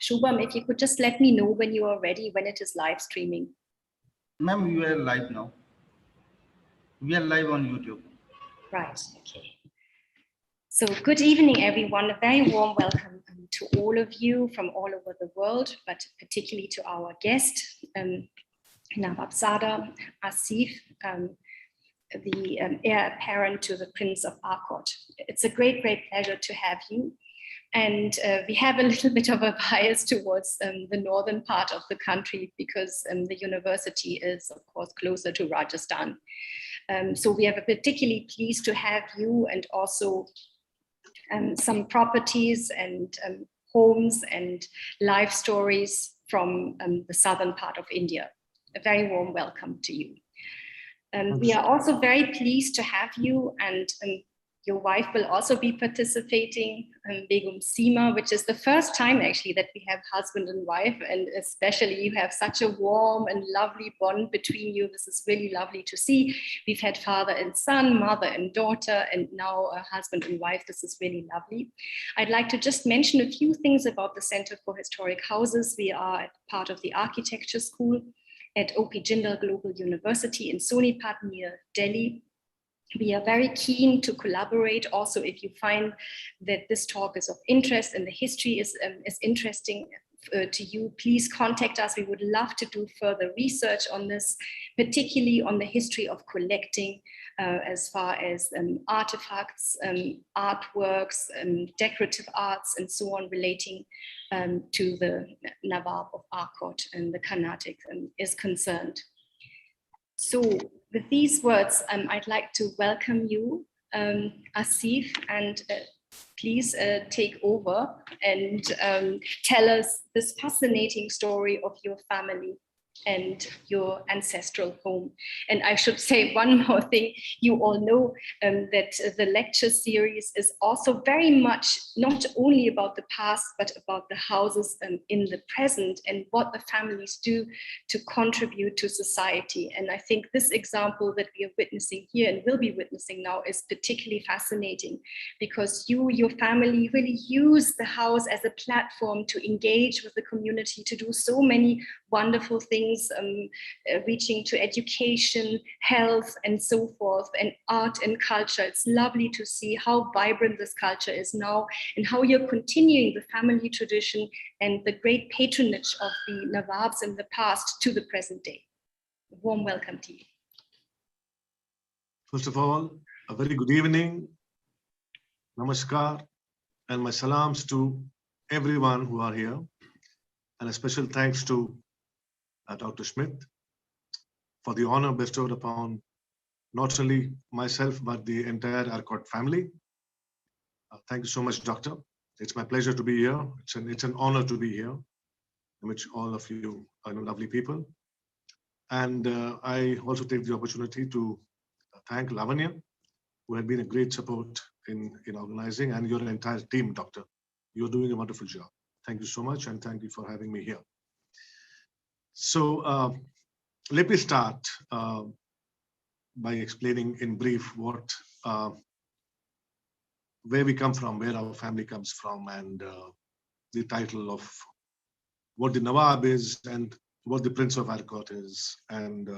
Shubham, if you could just let me know when you are ready, when it is live streaming. Ma'am, you are live now. We are live on YouTube. Right, okay. So good evening, everyone. A very warm welcome to all of you from all over the world, but particularly to our guest, Nawab Sada Asif, the heir apparent to the Prince of Arcot. It's a great pleasure to have you. And we have a little bit of a bias towards the northern part of the country because the university is, of course, closer to Rajasthan. So we are particularly pleased to have you, and also some properties and homes and life stories from the southern part of India. A very warm welcome to you. We are also very pleased to have you, and your wife will also be participating, Begum Seema, which is the first time actually that we have husband and wife, and especially you have such a warm and lovely bond between you. This is really lovely to see. We've had father and son, mother and daughter, and now husband and wife. This is really lovely. I'd like to just mention a few things about the Center for Historic Houses. We are part of the architecture school at O.P. Jindal Global University in Sonipat near Delhi. We are very keen to collaborate. Also, if you find that this talk is of interest and the history is interesting to you, please contact us. We would love to do further research on this, particularly on the history of collecting as far as artifacts, artworks, decorative arts, and so on relating to the Nawab of Arcot and the Carnatic is concerned. So with these words, I'd like to welcome you, Asif, and please take over and tell us this fascinating story of your family and your ancestral home. And I should say one more thing. You all know that the lecture series is also very much not only about the past, but about the houses in the present and what the families do to contribute to society. And I think this example that we are witnessing here and will be witnessing now is particularly fascinating, because your family really use the house as a platform to engage with the community, to do so many wonderful things, reaching to education, health, and so forth, and art and culture. It's lovely to see how vibrant this culture is now and how you're continuing the family tradition and the great patronage of the Nawabs in the past to the present day. A warm welcome to you. First of all, a very good evening, namaskar, and my salams to everyone who are here, and a special thanks to Dr. Schmidt for the honor bestowed upon not only myself, but the entire Arcot family. Thank you so much, Doctor. It's my pleasure to be here. It's an honor to be here, which all of you are lovely people. And I also take the opportunity to thank Lavanya, who had been a great support in organizing, and your entire team, Doctor. You're doing a wonderful job. Thank you so much, and thank you for having me here. So let me start by explaining in brief what, where we come from, where our family comes from, and the title of what the Nawab is and what the Prince of Arcot is, and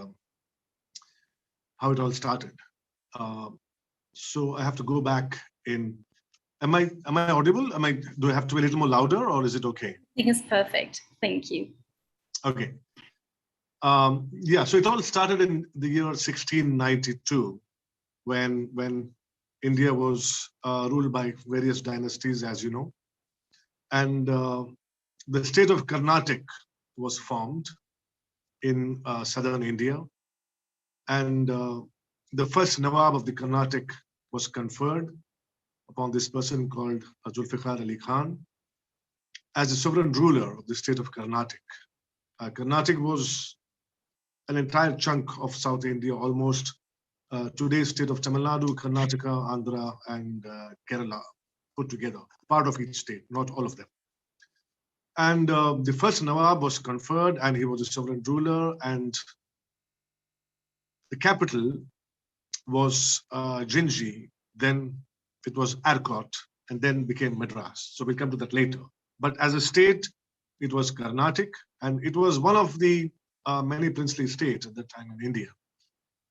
how it all started. So I have to go back in. Am I audible? Do I have to be a little more louder, or is it okay? I think it's perfect. Thank you. Okay. Yeah, so it all started in the year 1692, when India was ruled by various dynasties, as you know. And the state of Carnatic was formed in southern India. And the first Nawab of the Carnatic was conferred upon this person called Zulfikar Ali Khan as the sovereign ruler of the state of Carnatic. Carnatic was an entire chunk of South India, almost today's state of Tamil Nadu, Karnataka, Andhra, and Kerala put together, part of each state, not all of them. And the first Nawab was conferred, and he was a sovereign ruler, and the capital was Jinji, then it was Arcot, and then became Madras. So we'll come to that later. But as a state, it was Carnatic, and it was one of the many princely states at that time in India.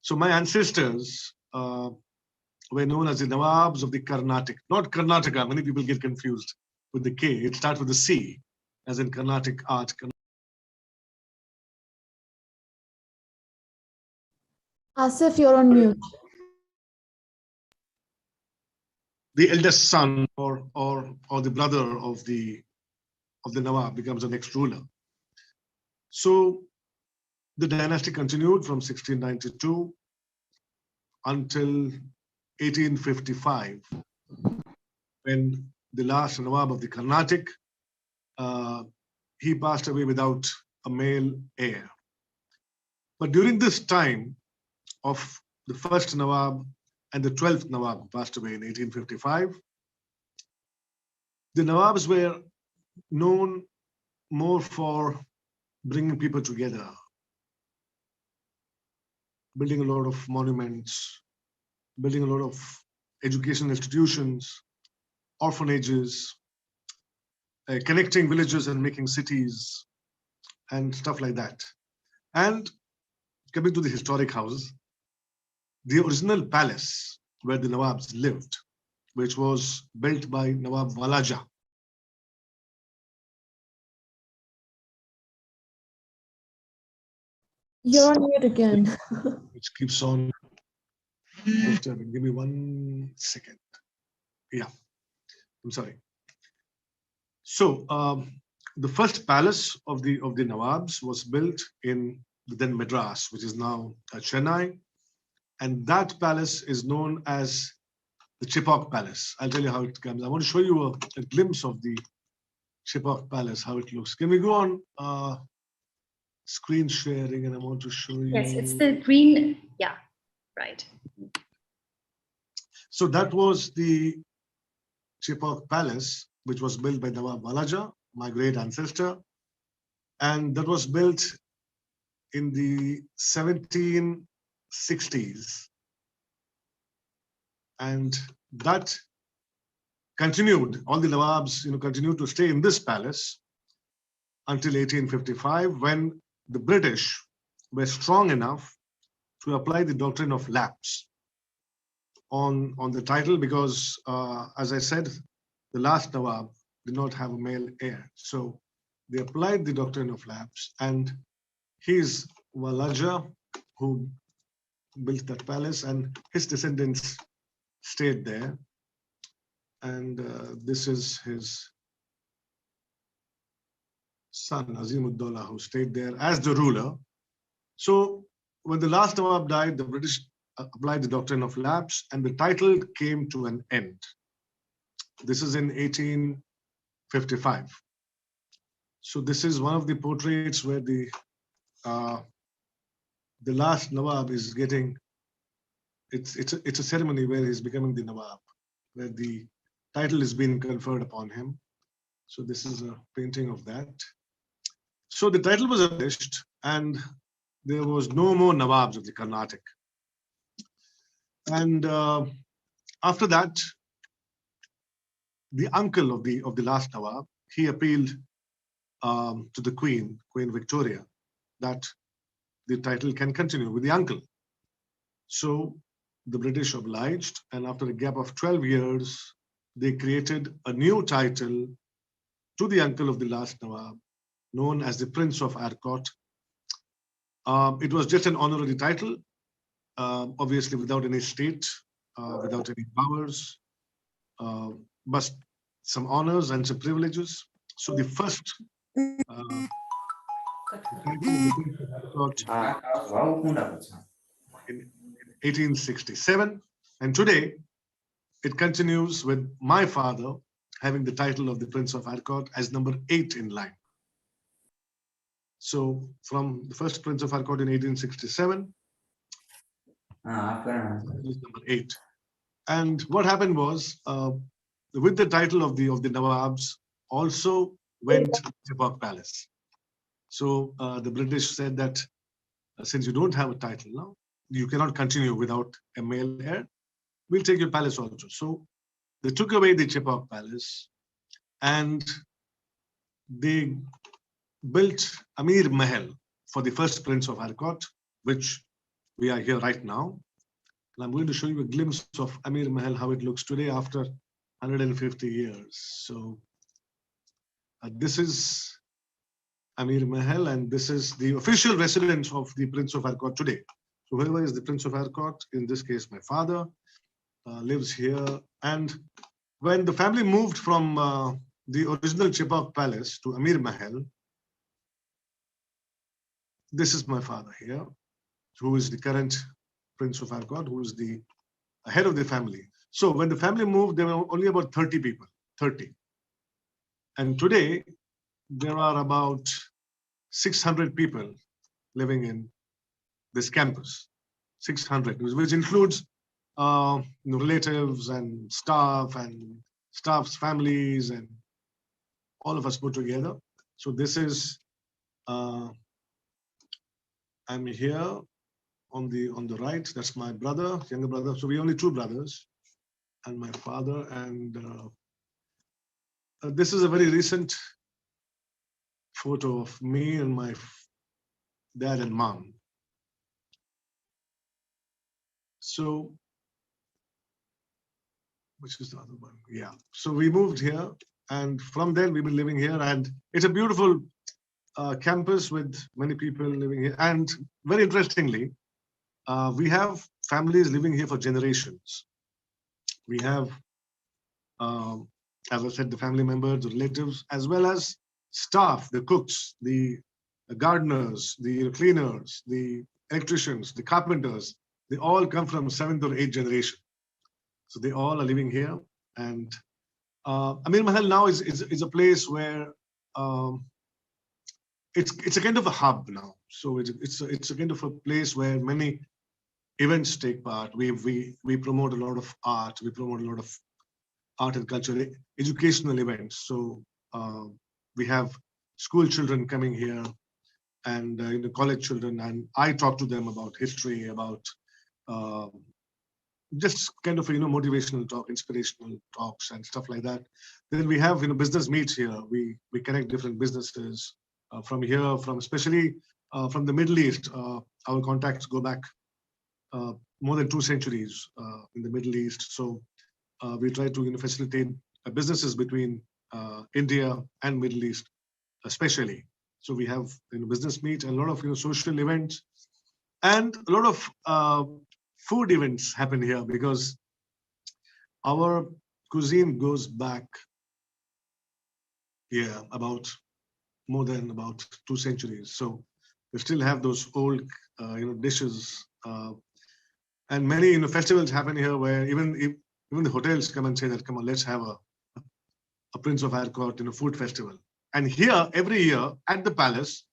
So my ancestors were known as the Nawabs of the Carnatic, not Karnataka. Many people get confused with the K. It starts with the C, as in Carnatic art. Asif, you're on mute. The eldest son or the brother of the Nawab becomes the next ruler. So the dynasty continued from 1692 until 1855, when the last Nawab of the Carnatic, he passed away without a male heir. But during this time of the first Nawab and the 12th Nawab, who passed away in 1855, the Nawabs were known more for bringing people together, building a lot of monuments, building a lot of educational institutions, orphanages, connecting villages and making cities, and stuff like that. And coming to the historic house, the original palace where the Nawabs lived, which was built by Nawab Walaja. You're on mute again. Which keeps on disturbing. Give me 1 second. Yeah, I'm sorry. So the first palace of the Nawabs was built in then Madras, which is now Chennai, and that palace is known as the Chipok Palace. I'll tell you how it comes. I want to show you a glimpse of the Chipok Palace, how it looks. Can we go on screen sharing, and I want to show you. Yes, it's the green. Yeah, right. So that was the Chipok Palace, which was built by Nawab Walaja, my great ancestor. And that was built in the 1760s. And that continued, all the Nawabs continued to stay in this palace until 1855, when the British were strong enough to apply the doctrine of lapse on the title, because as I said, the last Nawab did not have a male heir. So they applied the doctrine of lapse, and he's Walaja who built that palace, and his descendants stayed there. And this is his son, Azimuddaulah, who stayed there as the ruler. So when the last Nawab died, the British applied the doctrine of lapse, and the title came to an end. This is in 1855. So this is one of the portraits where the last Nawab is getting, it's a ceremony where he's becoming the Nawab, where the title is being conferred upon him. So this is a painting of that. So the title was abolished, and there was no more Nawabs of the Carnatic. And after that, the uncle of the last Nawab, he appealed to the Queen Victoria, that the title can continue with the uncle. So the British obliged, and after a gap of 12 years, they created a new title to the uncle of the last Nawab, known as the Prince of Arcot. It was just an honorary title, obviously without any state, without any powers, but some honors and some privileges. So the first in 1867, and today it continues with my father having the title of the Prince of Arcot as number 8 in line. So from the first Prince of Arcot in 1867, is number 8. And what happened was, with the title of the Nawabs, also went to Chipok Palace. So the British said that since you don't have a title now, you cannot continue without a male heir. We'll take your palace also. So they took away the Chipok Palace, and they built Amir Mahal for the first Prince of Arcot, which we are here right now. And I'm going to show you a glimpse of Amir Mahal, how it looks today after 150 years. So this is Amir Mahal, and this is the official residence of the Prince of Arcot today. So whoever is the Prince of Arcot, in this case my father, lives here. And when the family moved from the original Chipok Palace to Amir Mahal, this is my father here, who is the current Prince of Arcot, who is the head of the family. So when the family moved, there were only about 30 people, 30. And today, there are about 600 people living in this campus, 600, which includes relatives and staff's families and all of us put together. So this is, I'm here on the right. That's my brother, younger brother. So we only two brothers, and my father. And this is a very recent photo of me and my dad and mom. So, which is the other one? Yeah. So we moved here, and from then we've been living here, and it's a beautiful campus with many people living here. And very interestingly, we have families living here for generations. We have, as I said, the family members, the relatives, as well as staff, the cooks, the gardeners, the cleaners, the electricians, the carpenters. They all come from 7th or 8th generation. So they all are living here. And Amir Mahal now is a place where it's a kind of a hub now. So it's a kind of a place where many events take part. We promote a lot of art. We promote a lot of art and culture, educational events. So we have school children coming here, and college children, and I talk to them about history, about just kind of motivational talk, inspirational talks, and stuff like that. Then we have business meets here. We connect different businesses from here, from especially from the Middle East. Our contacts go back more than 2 centuries in the Middle East. So we try to facilitate businesses between India and Middle East, especially. So we have business meets and a lot of social events, and a lot of food events happen here, because our cuisine goes back about more than about 2 centuries. So we still have those old dishes, and many festivals happen here where even the hotels come and say that, come on, let's have a Prince of Arcot food festival. And here every year at the palace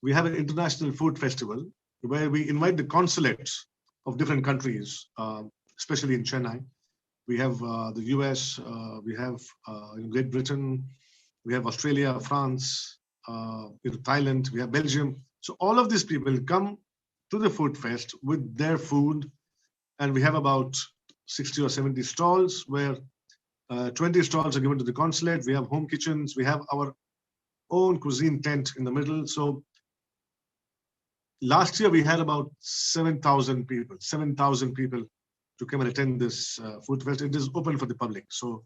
we have an international food festival where we invite the consulates of different countries, especially in Chennai. We have the US, we have Great Britain, we have Australia, France, Thailand, we have Belgium. So all of these people come to the food fest with their food, and we have about 60 or 70 stalls where 20 stalls are given to the consulate. We have home kitchens. We have our own cuisine tent in the middle. So last year we had about 7,000 people to come and attend this food fest. It is open for the public. So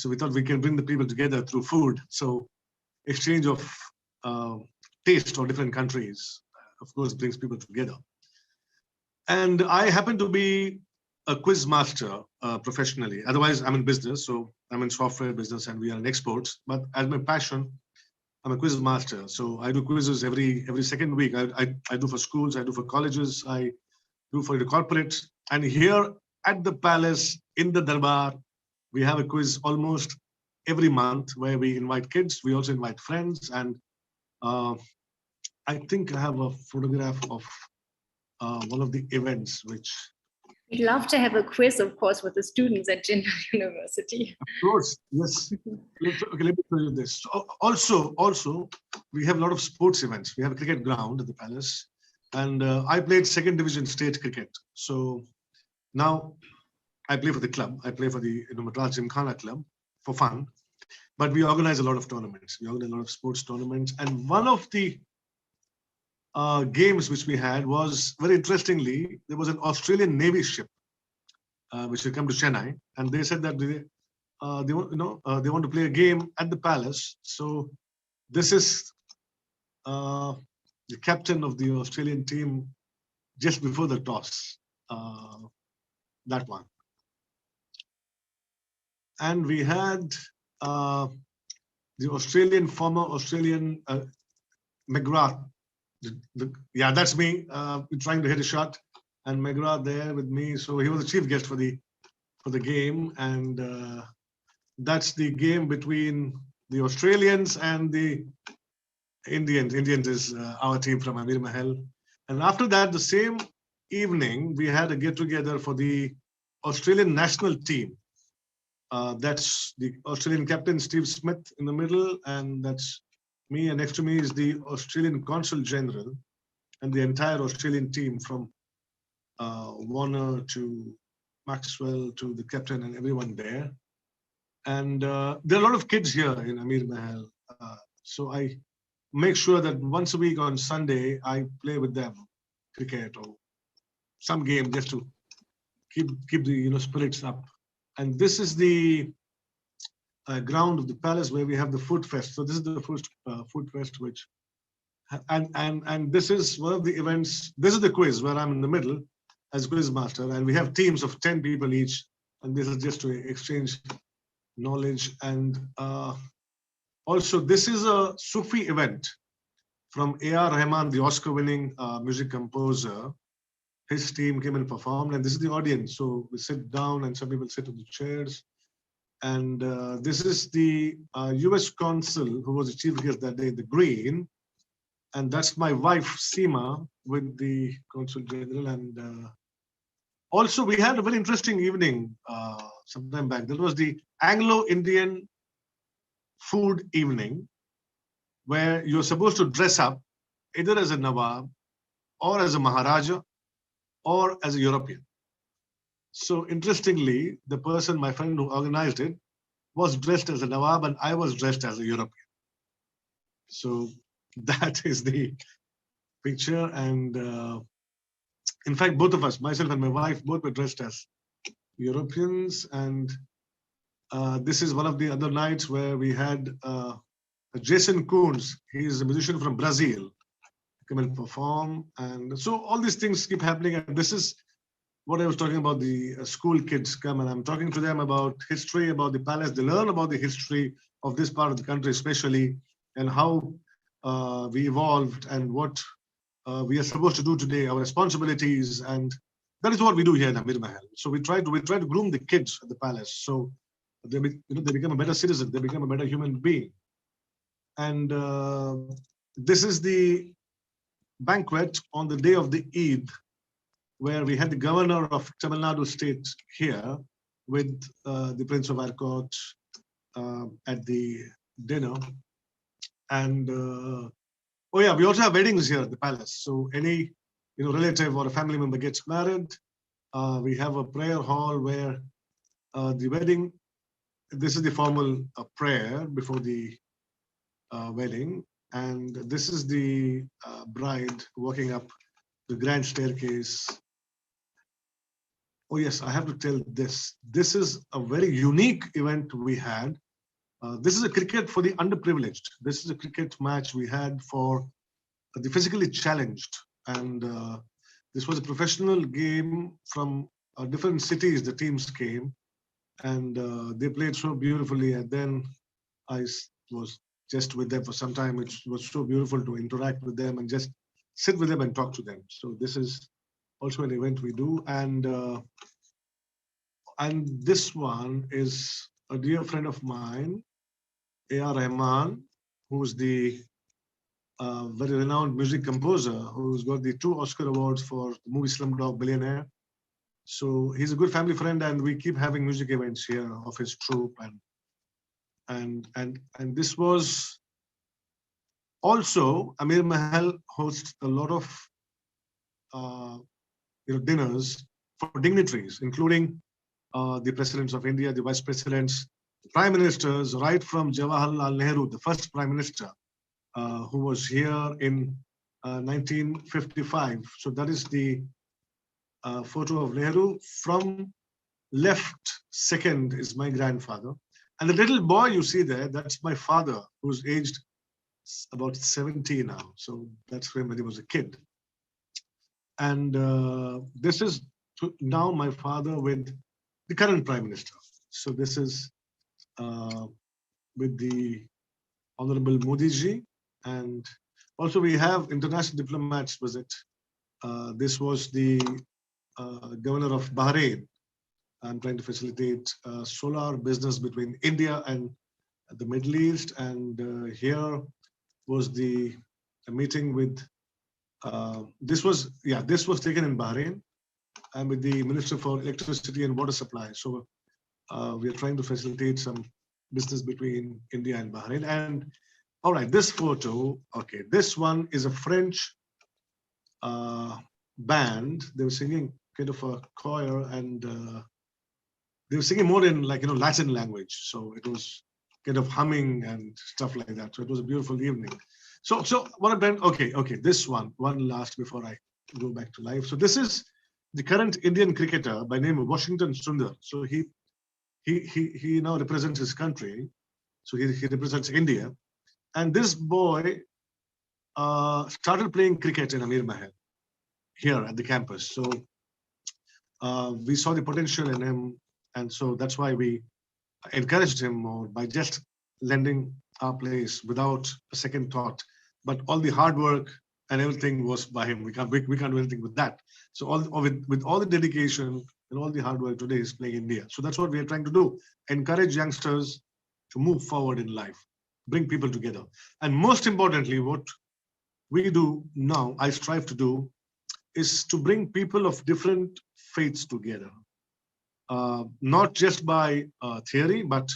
we thought we can bring the people together through food. So exchange of taste of different countries, of course, brings people together. And I happen to be a quiz master professionally. Otherwise, I'm in business. So I'm in software business and we are in exports. But as my passion, I'm a quiz master. So I do quizzes every second week. I do for schools, I do for colleges, I do for the corporates. And here at the palace, in the Darbar, we have a quiz almost every month where we invite kids. We also invite friends. And I think I have a photograph of one of the events which... We'd love to have a quiz, of course, with the students at Jindal University. Of course, yes. Okay, let me show you this. Also, we have a lot of sports events. We have a cricket ground at the palace, and I played 2nd division state cricket. So now I play for the club. I play for the Madras Gymkhana club for fun. but we organize a lot of tournaments. We organize a lot of sports tournaments. And one of the games which we had was, very interestingly, there was an Australian Navy ship which had come to Chennai, and they said that they want to play a game at the palace. So this is the captain of the Australian team just before the toss. That one. And we had the former Australian McGrath. Yeah, that's me trying to hit a shot, and McGrath there with me. So he was the chief guest for the game, and that's the game between the Australians and the Indians. Indians is our team from Amir Mahal. And after that, the same evening, we had a get-together for the Australian national team. That's the Australian captain, Steve Smith, in the middle, and that's me. And next to me is the Australian Consul General and the entire Australian team from Warner to Maxwell to the captain and everyone there. And there are a lot of kids here in Amir Mahal. So I make sure that once a week on Sunday, I play with them cricket or some game just to keep the spirits up. And this is the ground of the palace where we have the food fest. So this is the first food fest, which and this is one of the events. This is the quiz where I'm in the middle as quiz master, and we have teams of 10 people each, and this is just to exchange knowledge. And also, this is a Sufi event from A.R. Rahman, the Oscar-winning music composer. His team came and performed, and this is the audience. So we sit down, and some people sit on the chairs. And this is the U.S. consul who was the chief guest that day, the Green. And that's my wife, Seema, with the consul general. And also, we had a very interesting evening sometime back. That was the Anglo-Indian food evening, where you're supposed to dress up either as a Nawab or as a Maharaja or as a European. So interestingly, the person, my friend who organized it, was dressed as a Nawab and I was dressed as a European. So that is the picture. And in fact, both of us, myself and my wife, both were dressed as Europeans. And this is one of the other nights where we had Jason Koons. He is a musician from Brazil, come and perform. And so all these things keep happening. And this is what I was talking about, the school kids come, and I'm talking to them about history, about the palace. They learn about the history of this part of the country, especially, and how we evolved and what we are supposed to do today, our responsibilities. And that is what we do here in Amir Mahal. So we try to groom the kids at the palace. So they become a better citizen, they become a better human being. And this is the banquet on the day of the Eid, where we had the governor of Tamil Nadu state here with the Prince of Arcot at the dinner. And oh yeah, we also have weddings here at the palace. So any relative or a family member gets married, we have a prayer hall where the wedding, this is the formal prayer before the wedding. And this is the bride walking up the grand staircase. Oh yes, I have to tell this. This is a very unique event we had. This is a cricket for the underprivileged. This is a cricket match we had for the physically challenged. And this was a professional game from different cities. The teams came and they played so beautifully. And then I was just with them for some time. It was so beautiful to interact with them and just sit with them and talk to them. So this is also an event we do. And this one is a dear friend of mine, A.R. Rahman, who's the very renowned music composer, who's got the 2 Oscar awards for the movie Slumdog Millionaire. So he's a good family friend, and we keep having music events here of his troupe. And this was also, Amir Mahal hosts a lot of dinners for dignitaries, including the presidents of India, the vice presidents, prime ministers, right from Jawaharlal Nehru, the first prime minister, who was here in 1955. So that is the photo of Nehru. From left, second is my grandfather. And the little boy you see there, that's my father, who's aged about 70 now. So that's when he was a kid. And this is now my father with the current prime minister. So this is with the Honorable Modi ji. And also we have international diplomats visit. This was the governor of Bahrain. I'm trying to facilitate solar business between India and the Middle East. And here was the meeting with, this was taken in Bahrain, and with the Minister for Electricity and Water Supply. So we are trying to facilitate some business between India and Bahrain. And all right, this photo, okay, this one is a French band. They were singing kind of a choir, and they were singing more in Latin language. So it was kind of humming and stuff like that. So it was a beautiful evening. So what I've done, okay, this one last before I go back to life. So this is the current Indian cricketer by name of Washington Sundar. So he now represents his country. So he represents India. And this boy started playing cricket in Amir Mahal here at the campus. So we saw the potential in him. And so that's why we encouraged him more by just lending our place without a second thought. But all the hard work and everything was by him. We can't do anything with that. So with all the dedication and all the hard work, today he's playing India. So that's what we are trying to do. Encourage youngsters to move forward in life, bring people together. And most importantly, what we do now, I strive to do, is to bring people of different faiths together. Not just by theory, but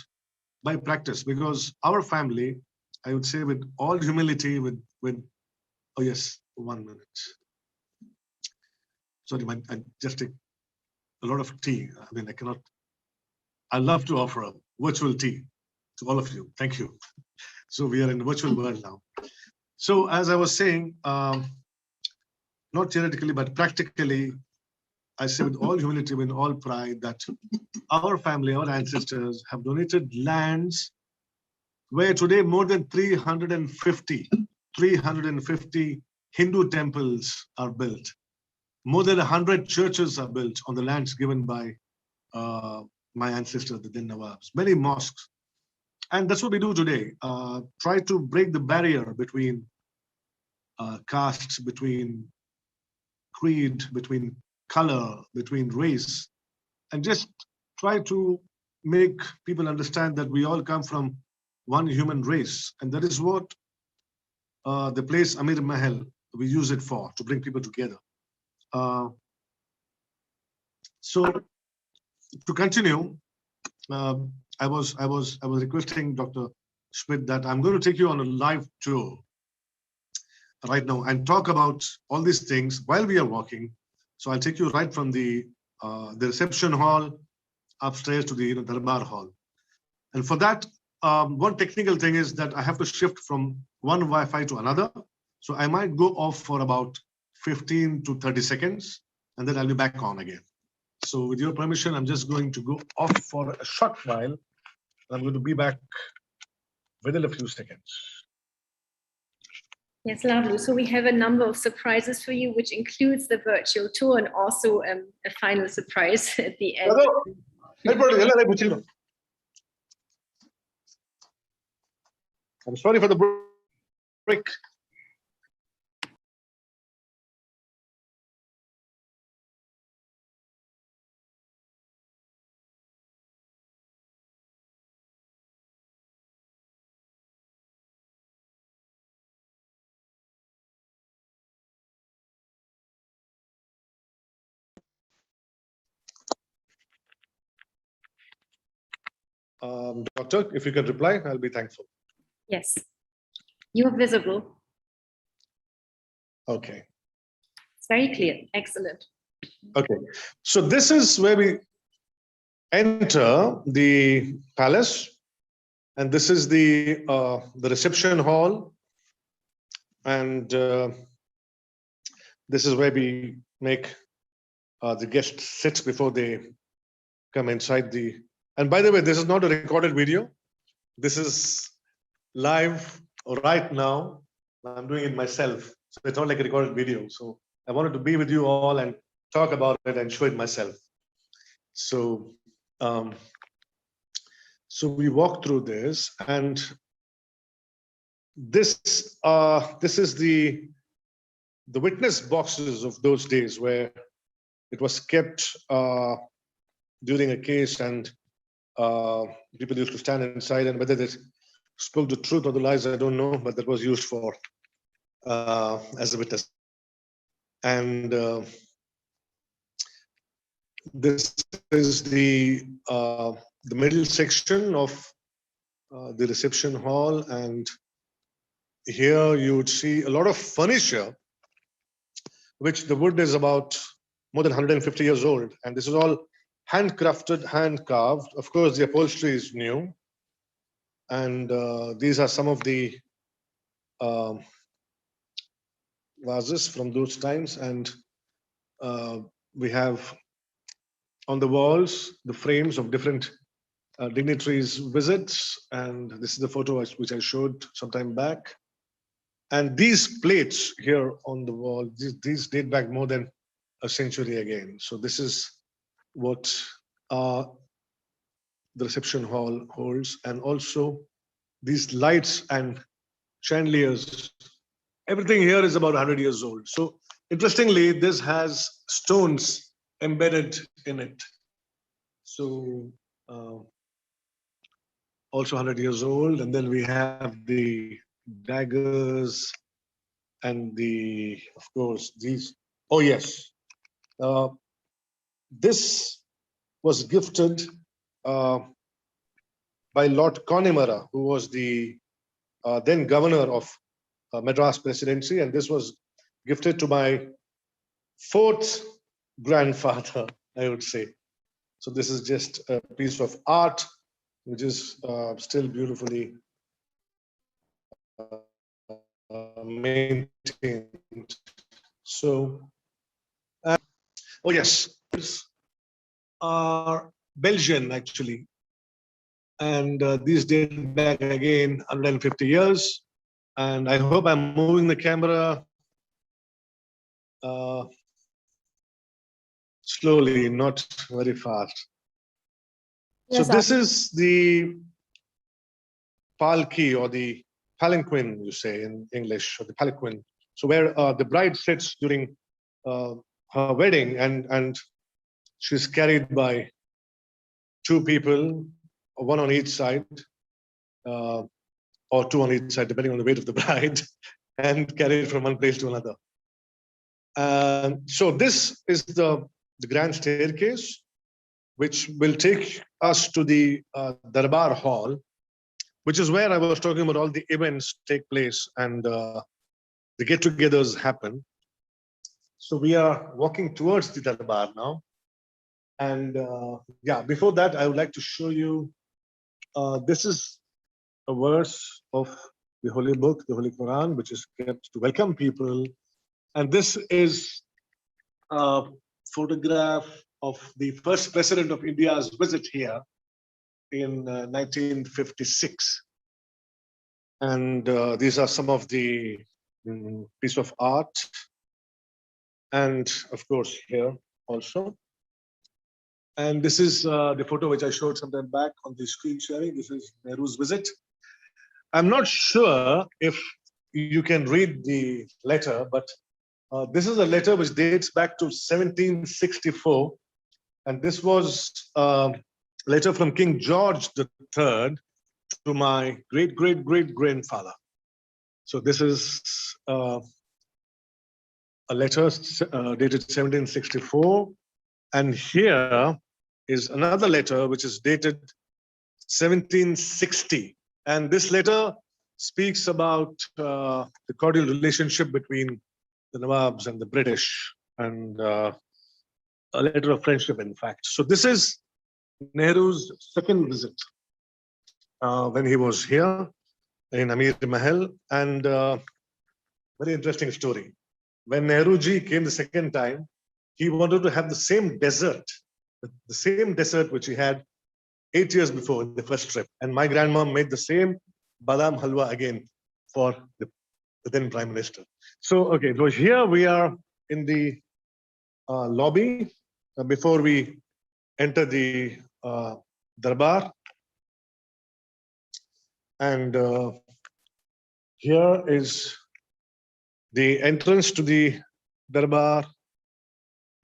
by practice, because our family, I would say with all humility, with oh yes, 1 minute. Sorry, I just take a lot of tea. I mean, I love to offer a virtual tea to all of you. Thank you. So we are in the virtual world now. So as I was saying, not theoretically, but practically, I say with all humility, with all pride, that our family, our ancestors have donated lands where today more than 350 Hindu temples are built. More than 100 churches are built on the lands given by my ancestors, the Din Nawabs, many mosques. And that's what we do today. Try to break the barrier between castes, between creed, between color, between race, and just try to make people understand that we all come from one human race. And that is what the place Amir Mahal, we use it for, to bring people together. So to continue, I was requesting Dr. Schmidt that I'm going to take you on a live tour right now and talk about all these things while we are walking. So I'll take you right from the reception hall upstairs to the Darbar hall. And for that, one technical thing is that I have to shift from one Wi-Fi to another. So I might go off for about 15 to 30 seconds, and then I'll be back on again. So with your permission, I'm just going to go off for a short while. I'm going to be back within a few seconds. Yes, lovely. So we have a number of surprises for you, which includes the virtual tour and also a final surprise at the end. I'm sorry for the break. Doctor, if you can reply, I'll be thankful. Yes, you're visible. Okay. It's very clear. Excellent. Okay. So this is where we enter the palace. And this is the reception hall. And this is where we make the guests sit before they come inside the. And by the way, this is not a recorded video. This is live right now. I'm doing it myself. So it's not like a recorded video. So I wanted to be with you all and talk about it and show it myself. So, so we walk through this, and this is the witness boxes of those days where it was kept during a case, and people used to stand inside, and whether they spoke the truth or the lies, I don't know, but that was used for as a witness. And this is the middle section of the reception hall, and here you would see a lot of furniture, which the wood is about more than 150 years old, and this is all handcrafted, hand carved. Of course, the upholstery is new, and these are some of the vases from those times, and we have on the walls the frames of different dignitaries' visits, and this is the photo which I showed some time back. And these plates here on the wall, these date back more than a century again. So this is what the reception hall holds, and also these lights and chandeliers. Everything here is about 100 years old. So interestingly, this has stones embedded in it. So also 100 years old. And then we have the daggers and the, of course, these. Oh, yes. This was gifted by Lord Connemara, who was the then governor of Madras Presidency, and this was gifted to my fourth grandfather, I would say. So this is just a piece of art, which is still beautifully maintained. So, oh yes, are Belgian actually, and these date back again 150 years. And I hope I'm moving the camera slowly, not very fast. Yes, So this is the palki, or the palanquin, you say in English, or the palanquin. So where the bride sits during her wedding, and she's carried by two people, one on each side, or two on each side, depending on the weight of the bride, and carried from one place to another. So this is the grand staircase, which will take us to the Darbar Hall, which is where I was talking about all the events take place and the get-togethers happen. So we are walking towards the Darbar now. And yeah, before that, I would like to show you, this is a verse of the Holy Book, the Holy Quran, which is kept to welcome people. And this is a photograph of the first president of India's visit here in 1956. And these are some of the piece of art. And of course, here also. And this is the photo which I showed some time back on the screen sharing. This is Nehru's visit. I'm not sure if you can read the letter, but this is a letter which dates back to 1764. And this was a letter from King George III to my great-great-great-grandfather. So this is a letter dated 1764. And here is another letter which is dated 1760. And this letter speaks about the cordial relationship between the Nawabs and the British, and a letter of friendship, in fact. So this is Nehru's second visit. when he was here in Amir Mahal. And very interesting story. When Nehruji came the second time, he wanted to have the same desert which he had 8 years before in the first trip. And my grandmom made the same badam halwa again for the then Prime Minister. So, okay, so here we are in the lobby before we enter the Darbar. And here is the entrance to the Darbar.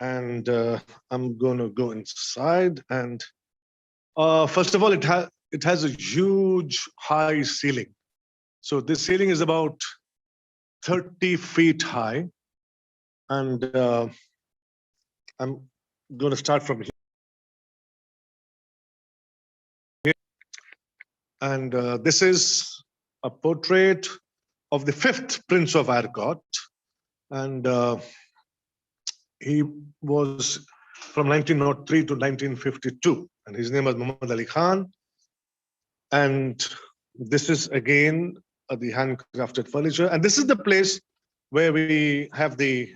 And I'm going to go inside. And first of all, it has a huge high ceiling. So this ceiling is about 30 feet high. And I'm going to start from here. And this is a portrait of the 5th Prince of Arcot. And he was from 1903 to 1952. And his name was Muhammad Ali Khan. And this is again the handcrafted furniture. And this is the place where we have the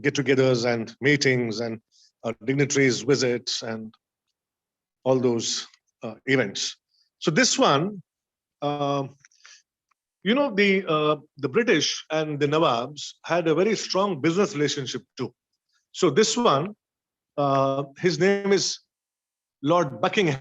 get-togethers and meetings and dignitaries visits and all those events. So this one, you know, the British and the Nawabs had a very strong business relationship too. So this one, his name is Lord Buckingham.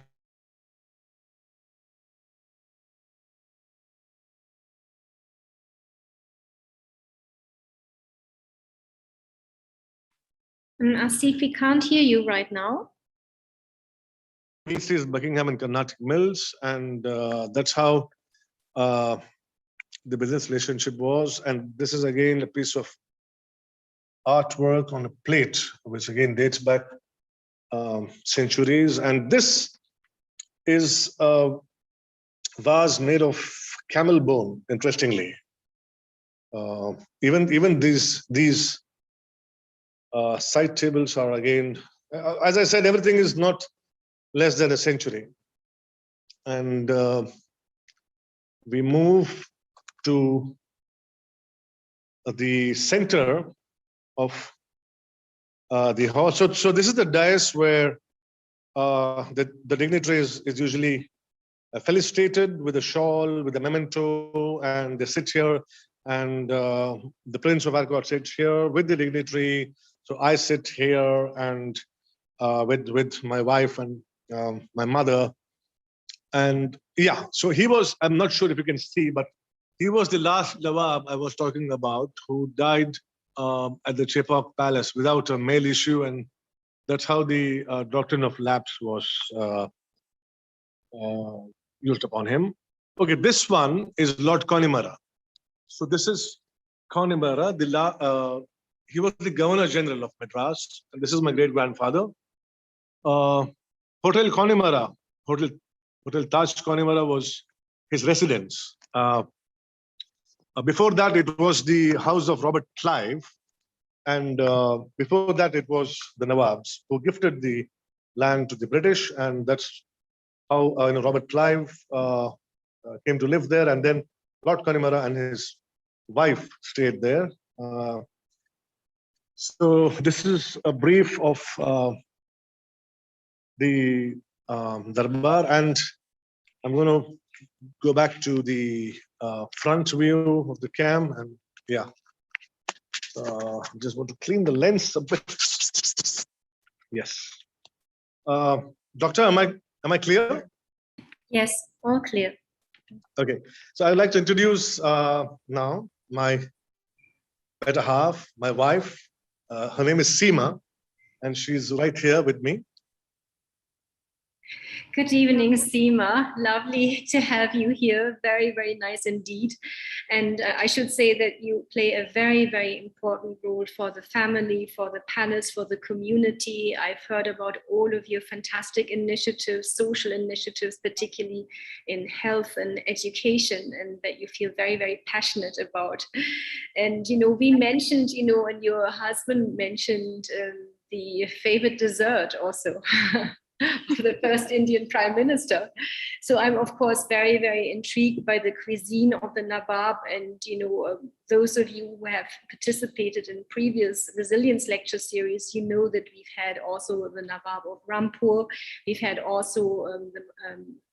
Asif, we can't hear you right now. He sees Buckingham and Carnatic Mills, and that's how the business relationship was. And this is again a piece of artwork on a plate, which again dates back centuries. And this is a vase made of camel bone, interestingly. Even these side tables are again, as I said, everything is not less than a century. And we move to the center of the hall. So this is the dais where the dignitary is usually felicitated with a shawl, with a memento, and they sit here. And the Prince of Arcot sits here with the dignitary. So I sit here and with my wife and my mother. And yeah, so he was, I'm not sure if you can see, but he was the last Nawab I was talking about who died at the Chepak Palace without a male issue. And that's how the doctrine of lapse was used upon him. Okay, this one is Lord Connemara. So this is Connemara. He was the Governor General of Madras, and this is my great grandfather. Hotel Connemara, Hotel Taj Connemara was his residence. Before that, it was the house of Robert Clive, and before that, it was the Nawabs who gifted the land to the British, and that's how Robert Clive came to live there, and then Lord Connemara and his wife stayed there. So this is a brief of the Darbar, and I'm going to go back to the front view of the cam, and yeah, just want to clean the lens a bit. Yes, Doctor, am I clear? Yes, all clear. Okay, so I'd like to introduce now my better half, my wife. Her name is Seema, and she's right here with me. Good evening, Seema. Lovely to have you here. Very, very nice indeed. And I should say that you play a very, very important role for the family, for the palace, for the community. I've heard about all of your fantastic initiatives, social initiatives, particularly in health and education, and that you feel very, very passionate about. And, we mentioned, and your husband mentioned the favorite dessert also. of the first Indian Prime Minister. So I'm of course very, very intrigued by the cuisine of the Nawab, and those of you who have participated in previous resilience lecture series, you know that we've had also the Nawab of Rampur, we've had also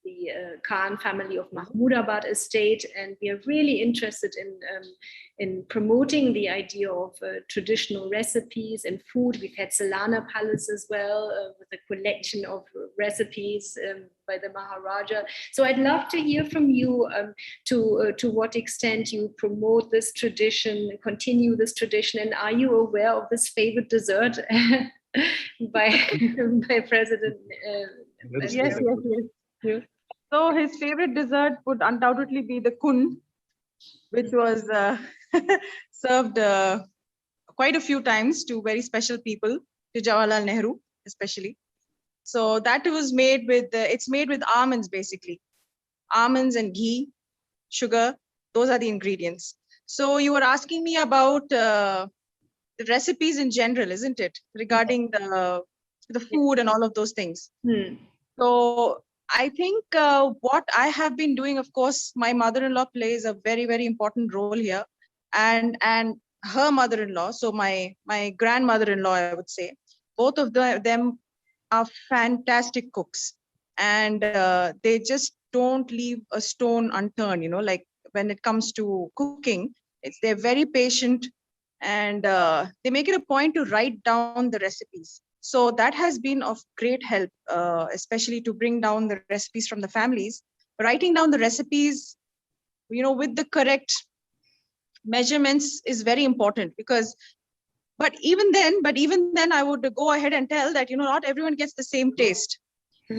the Khan family of Mahmudabad estate, and we are really interested in promoting the idea of traditional recipes and food. We've had Salana Palace as well, with a collection of recipes by the Maharaja. So I'd love to hear from you to what extent you promote this tradition, continue this tradition, and are you aware of this favorite dessert by President? Yes. So his favorite dessert would undoubtedly be the kun, which was served quite a few times to very special people, to Jawaharlal Nehru especially. So that was made with, it's made with almonds basically. Almonds and ghee, sugar, those are the ingredients. So you were asking me about the recipes in general, isn't it? Regarding the food and all of those things. So I think what I have been doing, of course, my mother-in-law plays a very, very important role here, and her mother-in-law, so my grandmother-in-law, I would say, both of them are fantastic cooks, and they just don't leave a stone unturned. Like when it comes to cooking, they're very patient, and they make it a point to write down the recipes. So that has been of great help, especially to bring down the recipes from the families. Writing down the recipes, with the correct measurements is very important, because, but even then I would go ahead and tell that, not everyone gets the same taste.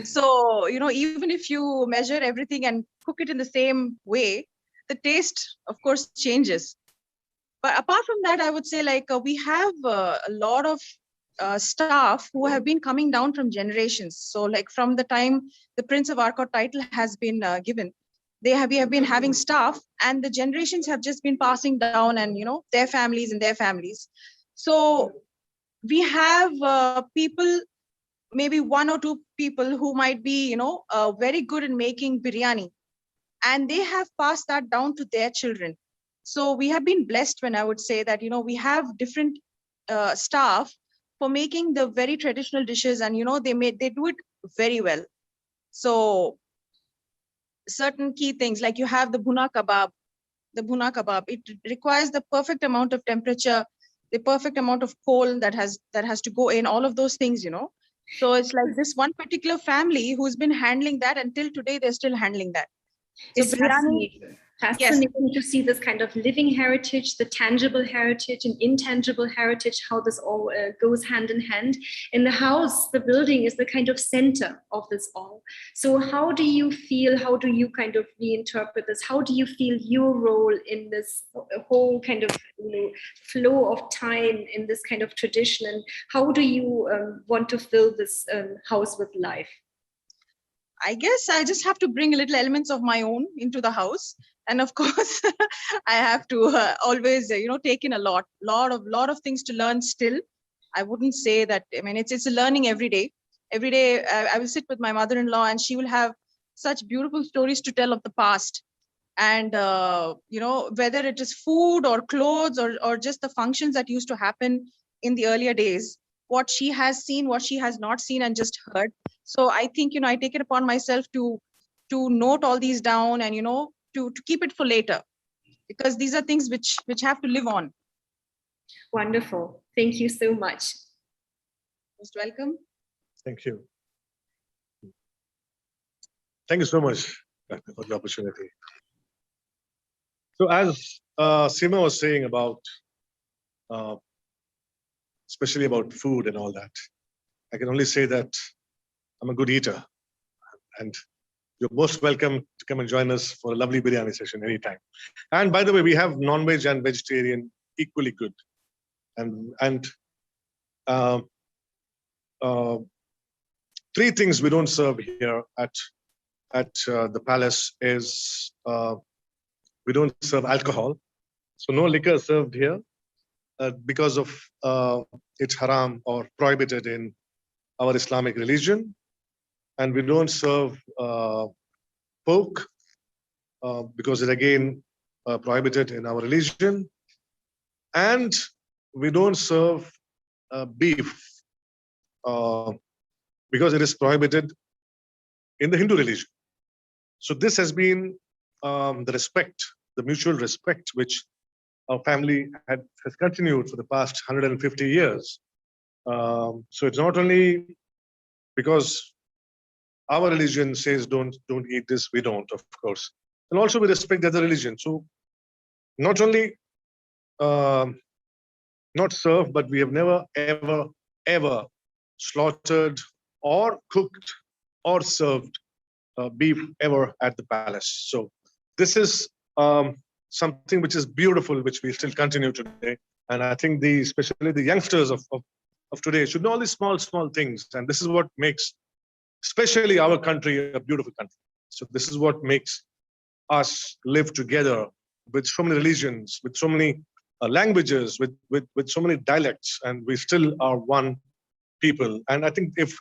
So, even if you measure everything and cook it in the same way, the taste, of course, changes. But apart from that, I would say we have a lot of staff who have been coming down from generations. So like from the time the Prince of Arcot title has been given, we have been having staff, and the generations have just been passing down, and their families. So we have people, maybe one or two people who might be very good in making biryani, and they have passed that down to their children. So we have been blessed when I would say that we have different staff for making the very traditional dishes, and they do it very well. So certain key things, like you have the bhuna kebab. It requires the perfect amount of temperature, the perfect amount of coal that has to go in, all of those things. So it's like this one particular family who's been handling that until today. They're still handling that. So it's fascinating to see this kind of living heritage, the tangible heritage and intangible heritage, how this all goes hand in hand. In the house, the building is the kind of center of this all. So how do you feel, how do you kind of reinterpret this? How do you feel your role in this whole kind of flow of time in this kind of tradition? And how do you want to fill this house with life? I guess I just have to bring little elements of my own into the house, and of course, I have to always, take in a lot of things to learn. Still, I wouldn't say that. I mean, it's a learning every day. Every day, I will sit with my mother-in-law, and she will have such beautiful stories to tell of the past, and whether it is food or clothes or just the functions that used to happen in the earlier days. What she has seen, what she has not seen and just heard. So I think, I take it upon myself to note all these down, and, to keep it for later, because these are things which have to live on. Wonderful. Thank you so much. Most welcome. Thank you. Thank you so much for the opportunity. So as Seema was saying about, especially about food and all that, I can only say that I'm a good eater, and you're most welcome to come and join us for a lovely biryani session anytime. And by the way, we have non-veg and vegetarian equally good. And three things we don't serve here at the palace is we don't serve alcohol, so no liquor is served here because of it's haram or prohibited in our Islamic religion. and we don't serve pork because it again prohibited in our religion, and we don't serve beef because it is prohibited in the Hindu religion. So this has been the respect, the mutual respect, which our family has continued for the past 150 years. So it's not only because our religion says don't eat this, we don't, of course, and also we respect the other religion. So not only not served, but we have never ever slaughtered or cooked or served beef ever at the palace. So this is something which is beautiful, which we still continue today. And I think especially the youngsters of today should know all these small things. And this is what makes, especially our country, a beautiful country. So this is what makes us live together with so many religions, with so many languages, with so many dialects, and we still are one people. And I think if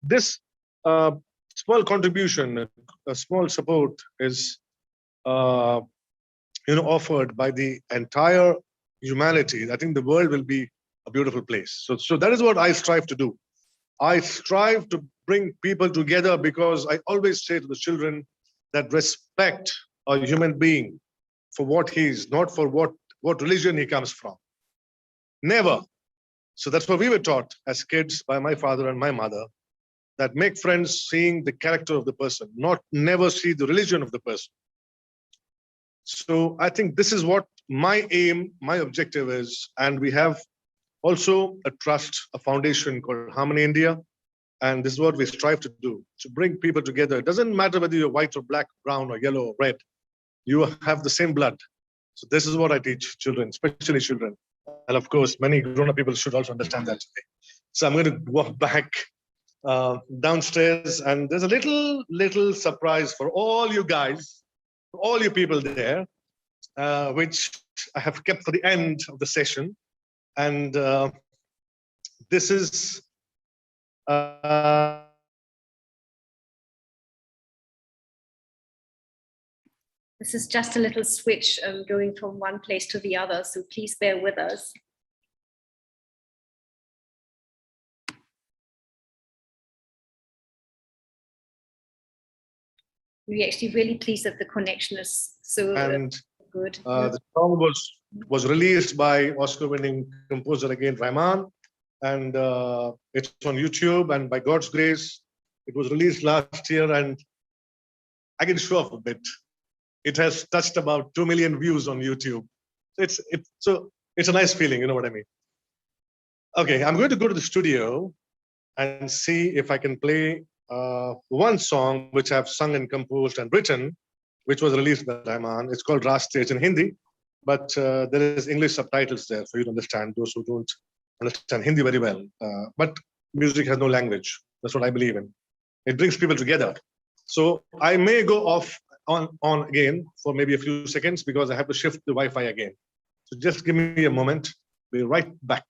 this small contribution, a small support is offered by the entire humanity, I think the world will be a beautiful place. So that is what I strive to do. I strive to bring people together because I always say to the children that respect a human being for what he is, not for what religion he comes from. Never. So that's what we were taught as kids by my father and my mother, that make friends seeing the character of the person, never see the religion of the person. So I think this is what my aim, my objective is. And we have also a trust, a foundation called Harmony India. And this is what we strive to do, to bring people together. It doesn't matter whether you're white or black, brown or yellow or red. You have the same blood. So this is what I teach children, especially children. And of course, many grown-up people should also understand that today. So I'm going to walk back downstairs, and there's a little surprise for all you guys, for all you people there, which I have kept for the end of the session. And this is This is just a little switch going from one place to the other, so please bear with us. We're actually really pleased that the connection is so good. The song was released by Oscar-winning composer again, Rahman, and it's on YouTube. And by God's grace, it was released last year, and I can show off a bit. It has touched about 2 million views on YouTube. It's a nice feeling, you know what I mean? Okay, I'm going to go to the studio and see if I can play one song which I've sung and composed and written, which was released by Rahman. It's called Raste. It's in Hindi, but there is English subtitles there for you to understand, those who don't understand Hindi very well. But music has no language. That's what I believe in. It brings people together. So I may go off on again for maybe a few seconds because I have to shift the Wi-Fi again. So just give me a moment. Be right back.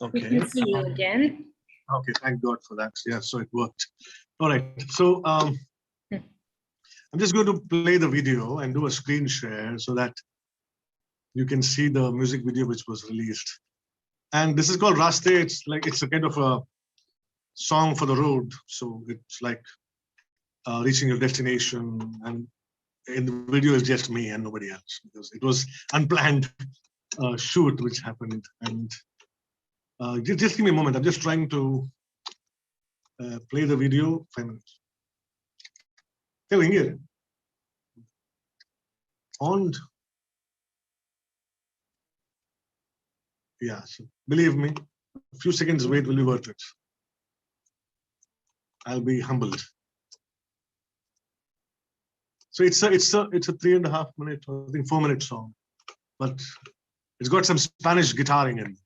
We Okay. can see you again. Okay, thank God for that. Yeah, so it worked. All right. So I'm just going to play the video and do a screen share so that you can see the music video which was released. And this is called Raste. It's a kind of a song for the road. So it's like reaching your destination. And in the video is just me and nobody else because it was unplanned shoot which happened. And just give me a moment. I'm just trying to play the video. 5 minutes. Okay, on. Yeah, so believe me, a few seconds wait will be worth it. I'll be humbled. So it's a 3.5 minute, I think 4-minute song, but it's got some Spanish guitaring in.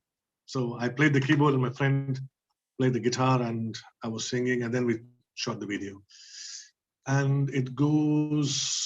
So I played the keyboard and my friend played the guitar and I was singing, and then we shot the video. And it goes.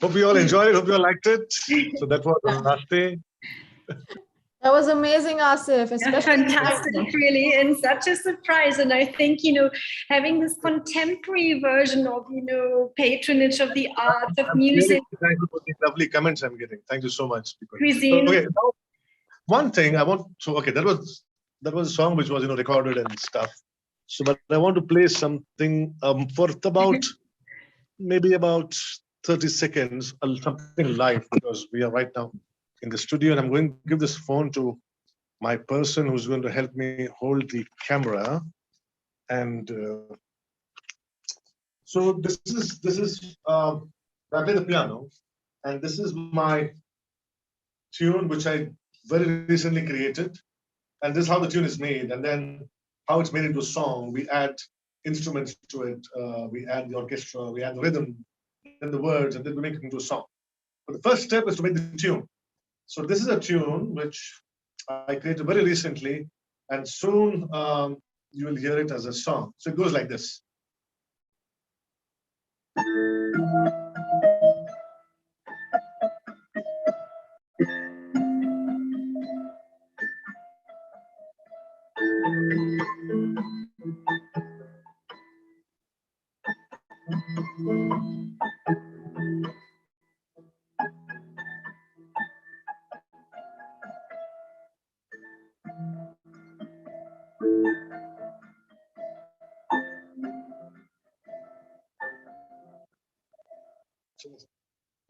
Hope you all enjoyed it. Hope you all liked it. So that was the last day. That was amazing, Asif. Especially Fantastic, really, and such a surprise. And I think, having this contemporary version of, patronage of the arts, of music. Thank you for the lovely comments I'm getting. Thank you so much. Cuisine. Okay, now, one thing I want to, okay, that was a song which was, recorded and stuff. So, but I want to play something for about, maybe about 30 seconds, something live, because we are right now in the studio, and I'm going to give this phone to my person who's going to help me hold the camera. And so this is I play the piano, and this is my tune which I very recently created. And this is how the tune is made, and then how it's made into a song. We add instruments to it, we add the orchestra, we add the rhythm, then the words, and then we make it into a song. But the first step is to make the tune. So this is a tune which I created very recently, and soon you will hear it as a song. So it goes like this.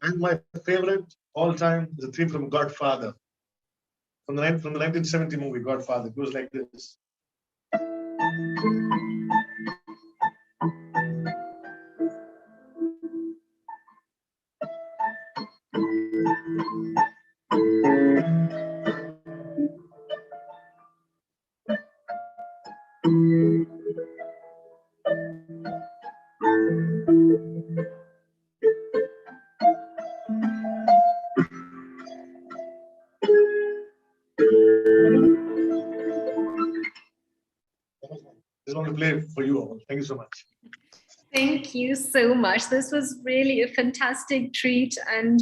And my favorite all time is a theme from Godfather, from the 1970 movie Godfather. It goes like this. Just want to play for you all. Thank you so much. Thank you so much. This was really a fantastic treat. And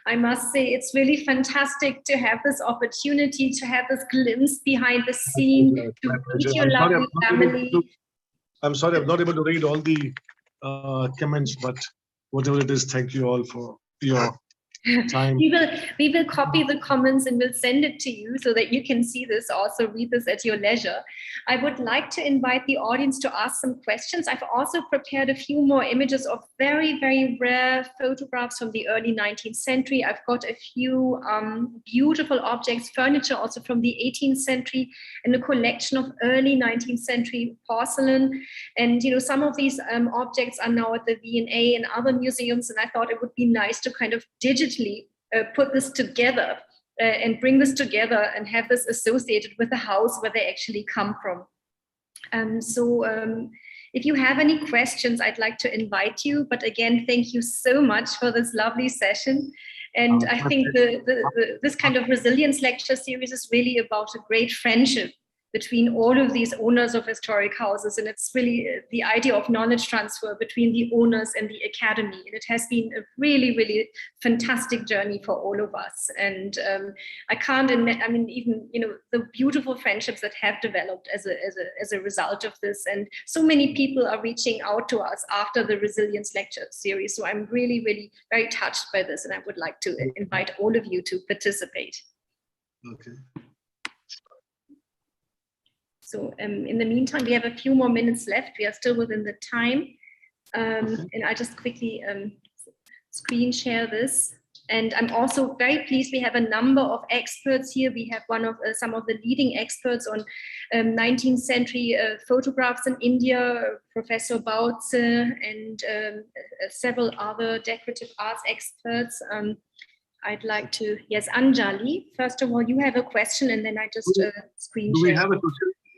I must say, it's really fantastic to have this opportunity, to have this glimpse behind the scene, to meet your lovely family. I'm sorry, I'm not able to read all the comments, but whatever it is, thank you all for your time. We will copy the comments and we'll send it to you so that you can see this, also read this at your leisure. I would like to invite the audience to ask some questions. I've also prepared a few more images of very, very rare photographs from the early 19th century. I've got a few beautiful objects, furniture also from the 18th century, and a collection of early 19th century porcelain. And some of these objects are now at the V&A and other museums, and I thought it would be nice to kind of digitally put this together and bring this together and have this associated with the house where they actually come from. If you have any questions, I'd like to invite you. But again, thank you so much for this lovely session. And I think this kind of resilience lecture series is really about a great friendship between all of these owners of historic houses. And it's really the idea of knowledge transfer between the owners and the academy. And it has been a really, really fantastic journey for all of us. And I can't admit, even, the beautiful friendships that have developed as a result of this. And so many people are reaching out to us after the resilience lecture series. So I'm really, really very touched by this. And I would like to invite all of you to participate. Okay. So in the meantime, we have a few more minutes left. We are still within the time. And I just quickly screen share this. And I'm also very pleased we have a number of experts here. We have some of the leading experts on 19th century photographs in India, Professor Bautze, and several other decorative arts experts. I'd like to, yes, Anjali, first of all, you have a question, and then I just screen share.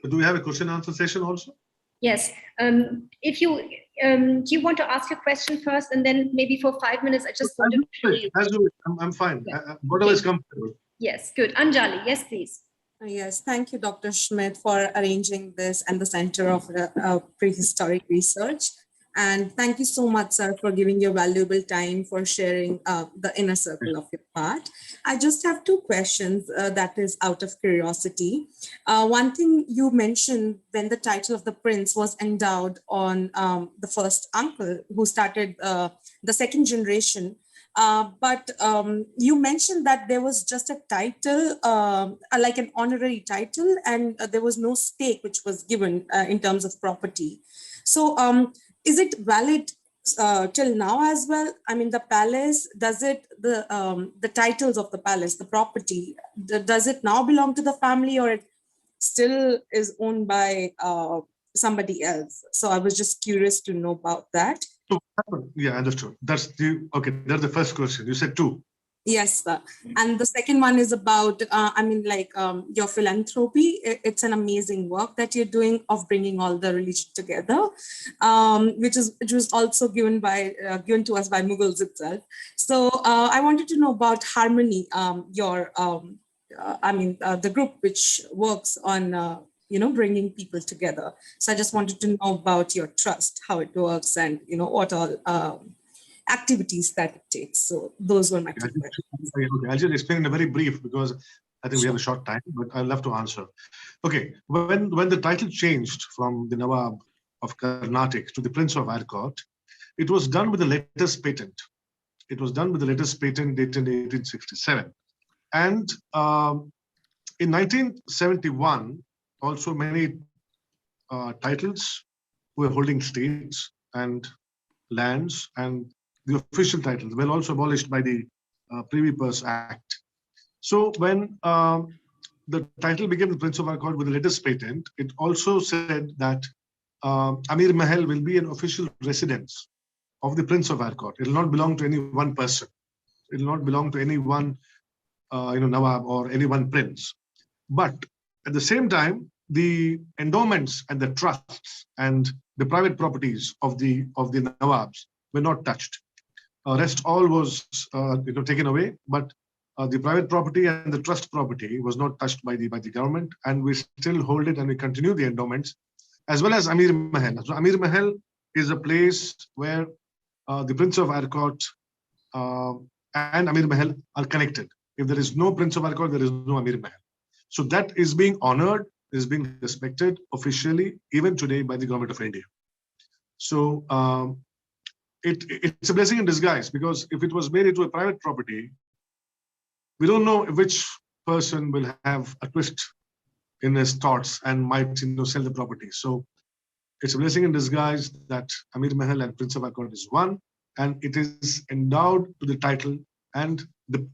Do we have a question answer session also? Yes. If you do you want to ask a question first, and then maybe for 5 minutes, I just want to show you. I'm fine. Whatever is comfortable. Yes, good. Anjali, yes, please. Yes, thank you, Dr. Schmidt, for arranging this and the Center of Prehistoric Research. And thank you so much, sir, for giving your valuable time for sharing the inner circle of your part. I just have two questions that is out of curiosity. One thing you mentioned when the title of the prince was endowed on the first uncle who started the second generation. But you mentioned that there was just a title, like an honorary title, and there was no stake which was given in terms of property. So is it valid till now as well? I mean, the palace, does it, the titles of the palace, the property, does it now belong to the family, or it still is owned by somebody else? So I was just curious to know about that. So, yeah, understood. That's the first question. You said two. Yes, sir. And the second one is about, your philanthropy. It's an amazing work that you're doing of bringing all the religion together, which was also given to us by Mughals itself. So I wanted to know about Harmony, the group which works on, bringing people together. So I just wanted to know about your trust, how it works, and what all activities that it takes. So those were my two questions. Okay, I'll just explain in a very brief, because I think we have a short time, but I'd love to answer. Okay, when the title changed from the Nawab of Carnatic to the Prince of Arcot, it was done with the latest patent. It was done with the latest patent dated in 1867. And in 1971, also many titles were holding states and lands, and the official titles were also abolished by the Privy Purse Act. So when the title became the Prince of Arcot with the latest patent, it also said that Amir Mahal will be an official residence of the Prince of Arcot. It will not belong to any one person. It will not belong to any one Nawab or any one prince. But at the same time, the endowments and the trusts and the private properties of the Nawabs were not touched. Rest all was taken away, but the private property and the trust property was not touched by the government, and we still hold it, and we continue the endowments, as well as Amir Mahal. So Amir Mahal is a place where the Prince of Arcot and Amir Mahal are connected. If there is no Prince of Arcot, there is no Amir Mahal. So that is being honored, is being respected officially, even today, by the government of India. So it's a blessing in disguise, because if it was made into a private property, we don't know which person will have a twist in his thoughts and might sell the property. So it's a blessing in disguise that Amir Mahal and Prince of Arcot is one, and it is endowed to the title, and the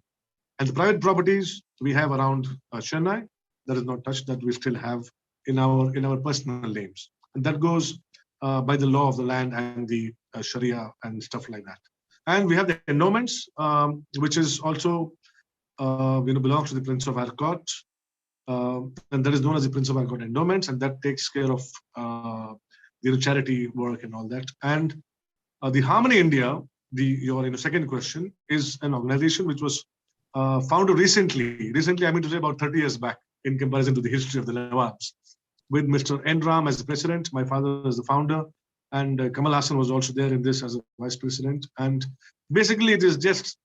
private properties we have around Chennai, that is not touched, that we still have in our personal names, and that goes by the law of the land and the Sharia and stuff like that. And we have the endowments, which is also belongs to the Prince of Arcot, and that is known as the Prince of Arcot endowments, and that takes care of charity work and all that. And the Harmony India, your second question, is an organization which was founded recently. Recently, I mean to say about 30 years back, in comparison to the history of the Nawabs, with Mr. N. Ram as the president, my father as the founder, and Kamal Hassan was also there in this as a vice president. And basically, it is just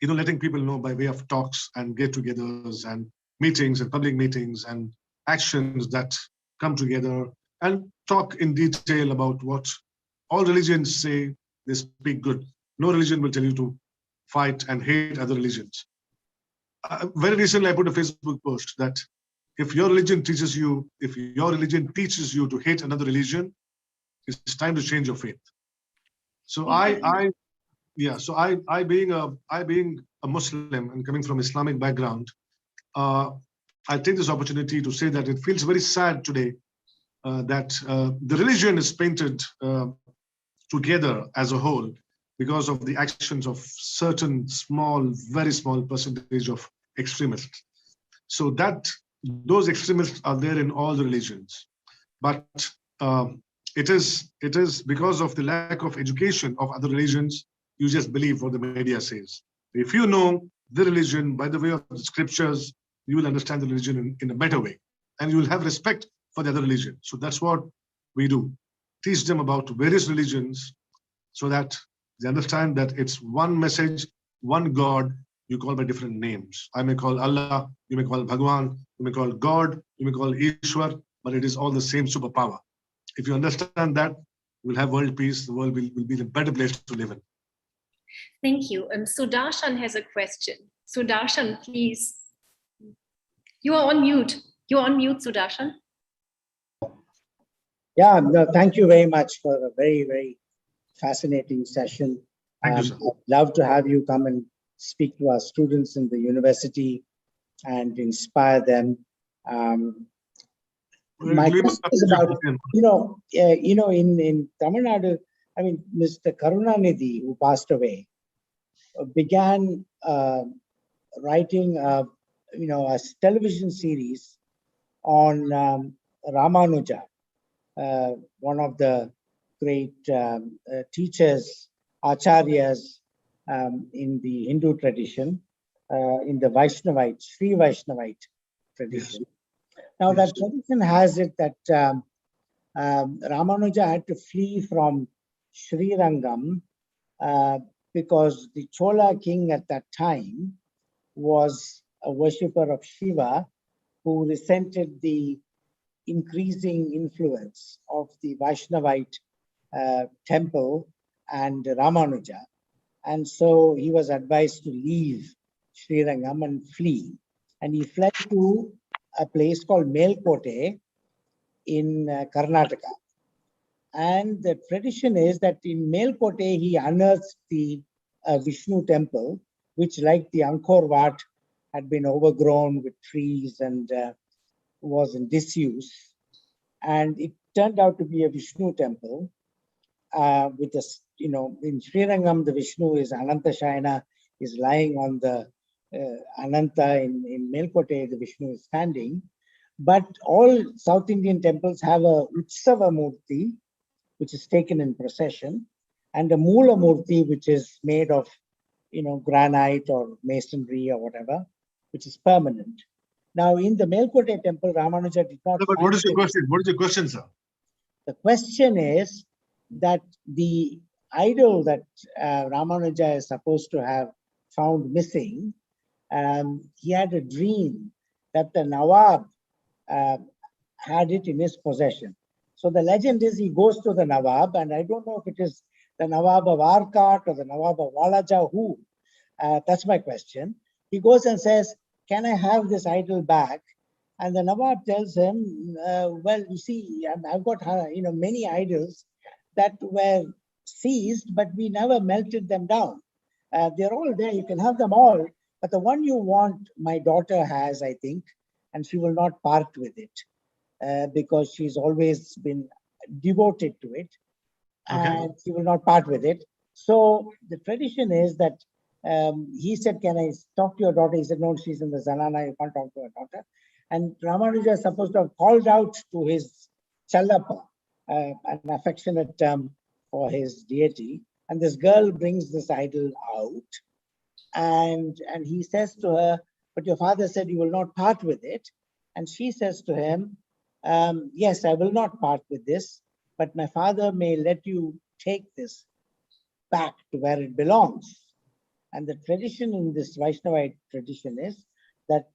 letting people know by way of talks and get-togethers and meetings and public meetings and actions that come together and talk in detail about what all religions say. They speak good. No religion will tell you to fight and hate other religions. Very recently, I put a Facebook post that if your religion teaches you to hate another religion, it's time to change your faith. So being a Muslim and coming from Islamic background, I take this opportunity to say that it feels very sad today that the religion is painted together as a whole because of the actions of certain very small percentage of extremists. So those extremists are there in all the religions, but it is because of the lack of education of other religions. You just believe what the media says. If you know the religion by the way of the scriptures, you will understand the religion in a better way, and you will have respect for the other religion. So that's what we do. Teach them about various religions so that they understand that it's one message, one God, you call by different names. I may call Allah, you may call Bhagwan, you may call God, you may call Ishwar, but it is all the same superpower. If you understand that, we'll have world peace. The world will be a better place to live in. Thank you. Sudarshan has a question. Sudarshan, please. You are on mute. You're on mute, Sudarshan. Yeah, no, thank you very much for a very, very fascinating session. Thank you, sir. I'd love to have you come and speak to our students in the university and inspire them. My question is about, in Tamil Nadu, I mean, Mr. Karunanidhi, who passed away, began writing, a television series on Ramanuja, one of the great teachers, acharyas in the Hindu tradition, in the Vaishnavite, Sri Vaishnavite tradition. Yes. Now, Yes. that tradition has it that Ramanuja had to flee from Sri Rangam because the Chola king at that time was a worshipper of Shiva who resented the increasing influence of the Vaishnavite temple and Ramanuja. And so he was advised to leave Sri Rangam and flee. And he fled to a place called Melkote in Karnataka. And the tradition is that in Melkote, he unearthed the Vishnu temple, which, like the Angkor Wat, had been overgrown with trees and was in disuse. And it turned out to be a Vishnu temple with a, in Sri Rangam, the Vishnu is Ananta Shayana, is lying on the Ananta. In Melkote, the Vishnu is standing. But all South Indian temples have a Utsava Murti, which is taken in procession, and a Mula Murti, which is made of, granite or masonry or whatever, which is permanent. Now, in the Melkote temple, Ramanuja did not. But what is your question? What is your question, sir? The question is that the idol that Ramanuja is supposed to have found missing, he had a dream that the Nawab had it in his possession. So the legend is he goes to the Nawab, and I don't know if it is the Nawab of Arcot or the Nawab of Walaja, who. That's my question. He goes and says, "Can I have this idol back?" And the Nawab tells him, "Well, you see, I've got many idols that were seized, but we never melted them down. They're all there. You can have them all, but the one you want, my daughter has, I think, and she will not part with it because she's always been devoted to it, and she will not part with it." So the tradition is that he said, "Can I talk to your daughter?" He said, "No, she's in the Zanana. You can't talk to her daughter." And Ramanuja is supposed to have called out to his Challappa, an affectionate term for his deity. And this girl brings this idol out. And he says to her, "But your father said you will not part with it." And she says to him, "Yes, I will not part with this, but my father may let you take this back to where it belongs." And the tradition in this Vaishnavite tradition is that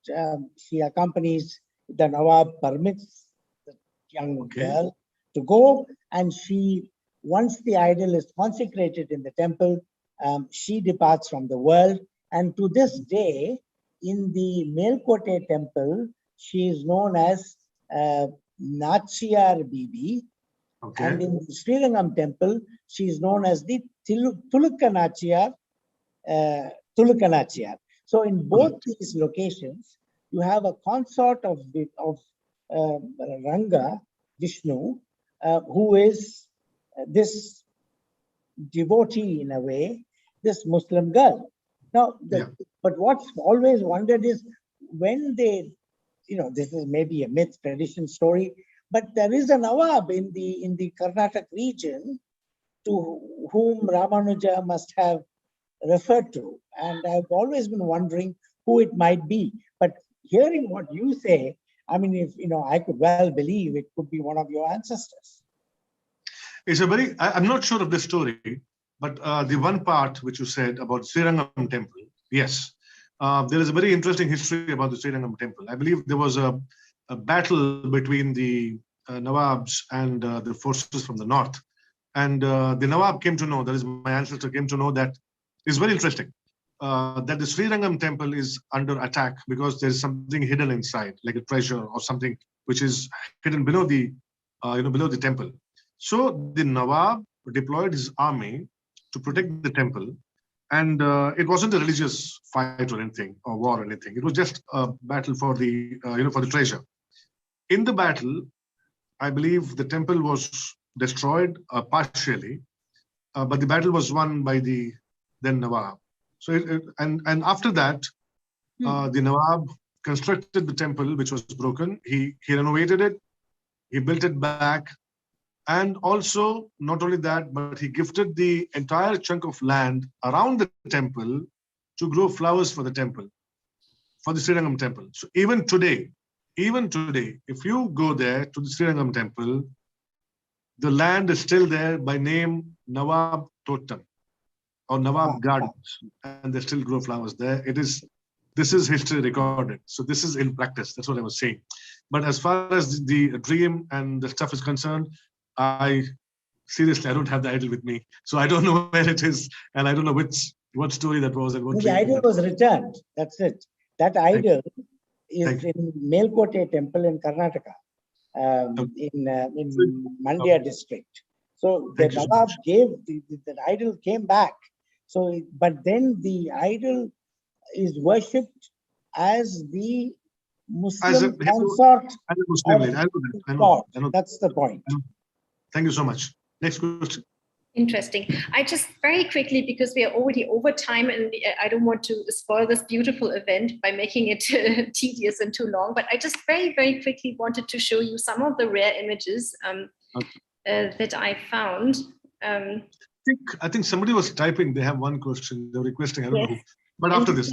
she accompanies, the Nawab permits the young girl to go, and once the idol is consecrated in the temple, she departs from the world. And to this day, in the Melkote temple, she is known as Nachiyar Bibi. And in the Sri Rangam temple, she is known as the Tulukka Nachiyar. So in both these locations, you have a consort of Ranga, Vishnu, who is this devotee in a way, this Muslim girl. Now, but what's always wondered is when they, this is maybe a myth, tradition, story, but there is a Nawab in the Karnataka region to whom Ramanuja must have referred to. And I've always been wondering who it might be. But hearing what you say, I mean, if I could well believe it could be one of your ancestors. It's I'm not sure of the story, but the one part which you said about Sri Rangam temple, yes. There is a very interesting history about the Sri Rangam temple. I believe there was a battle between the Nawabs and the forces from the north. And the Nawab came to know, that is my ancestor came to know that it's very interesting that the Sri Rangam temple is under attack because there is something hidden inside, like a treasure or something which is hidden below the, below the temple. So the Nawab deployed his army to protect the temple. And it wasn't a religious fight or anything, or war or anything. It was just a battle for the, for the treasure. In the battle, I believe the temple was destroyed partially, but the battle was won by the then Nawab. So, and after that, the Nawab constructed the temple, which was broken. He renovated it, he built it back, and also not only that, but he gifted the entire chunk of land around the temple to grow flowers for the temple, for the Srirangam temple. So even today, if you go there to the Srirangam temple, the land is still there by name Nawab Totem or Nawab Gardens, and they still grow flowers there. This is history recorded. So this is in practice. That's what I was saying. But as far as the dream and the stuff is concerned, seriously, I don't have the idol with me. So I don't know where it is, and I don't know what story that was and what The dream idol that was returned. That's it. That idol is Thank in Melkote temple in Karnataka, in Mandya district. So the Thank you so Nawab much. gave the idol came back. So, but then the idol is worshipped as the As a Muslim consort as a Muslim of lady. I know that. I know. God. I know. That's the point. Thank you so much. Next question. Interesting. I just very quickly, because we are already over time and I don't want to spoil this beautiful event by making it tedious and too long, but I just very, very quickly wanted to show you some of the rare images that I found. I think somebody was typing. They have one question. They're requesting. I don't know who. But after this.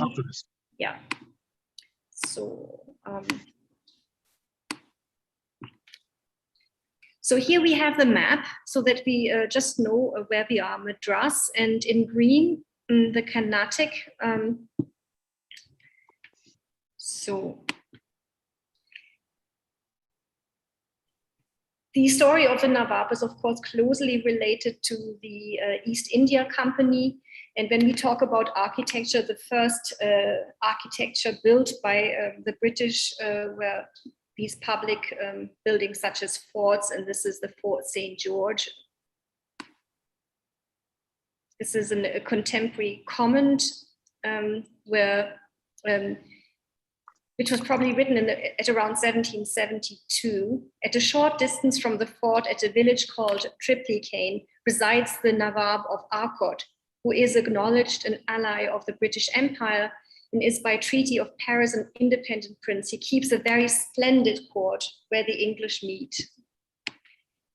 Yeah. So, so here we have the map so that we just know where we are, Madras, and in green, the Carnatic. So the story of the Nawab is, of course, closely related to the East India Company. And when we talk about architecture, the first architecture built by the British were these public buildings such as forts, and this is the Fort St. George. This is a contemporary comment which was probably written at around 1772. At a short distance from the fort, at a village called Triplicane, resides the Nawab of Arcot, who is acknowledged an ally of the British Empire and is by Treaty of Paris an independent prince. He keeps a very splendid court where the English meet.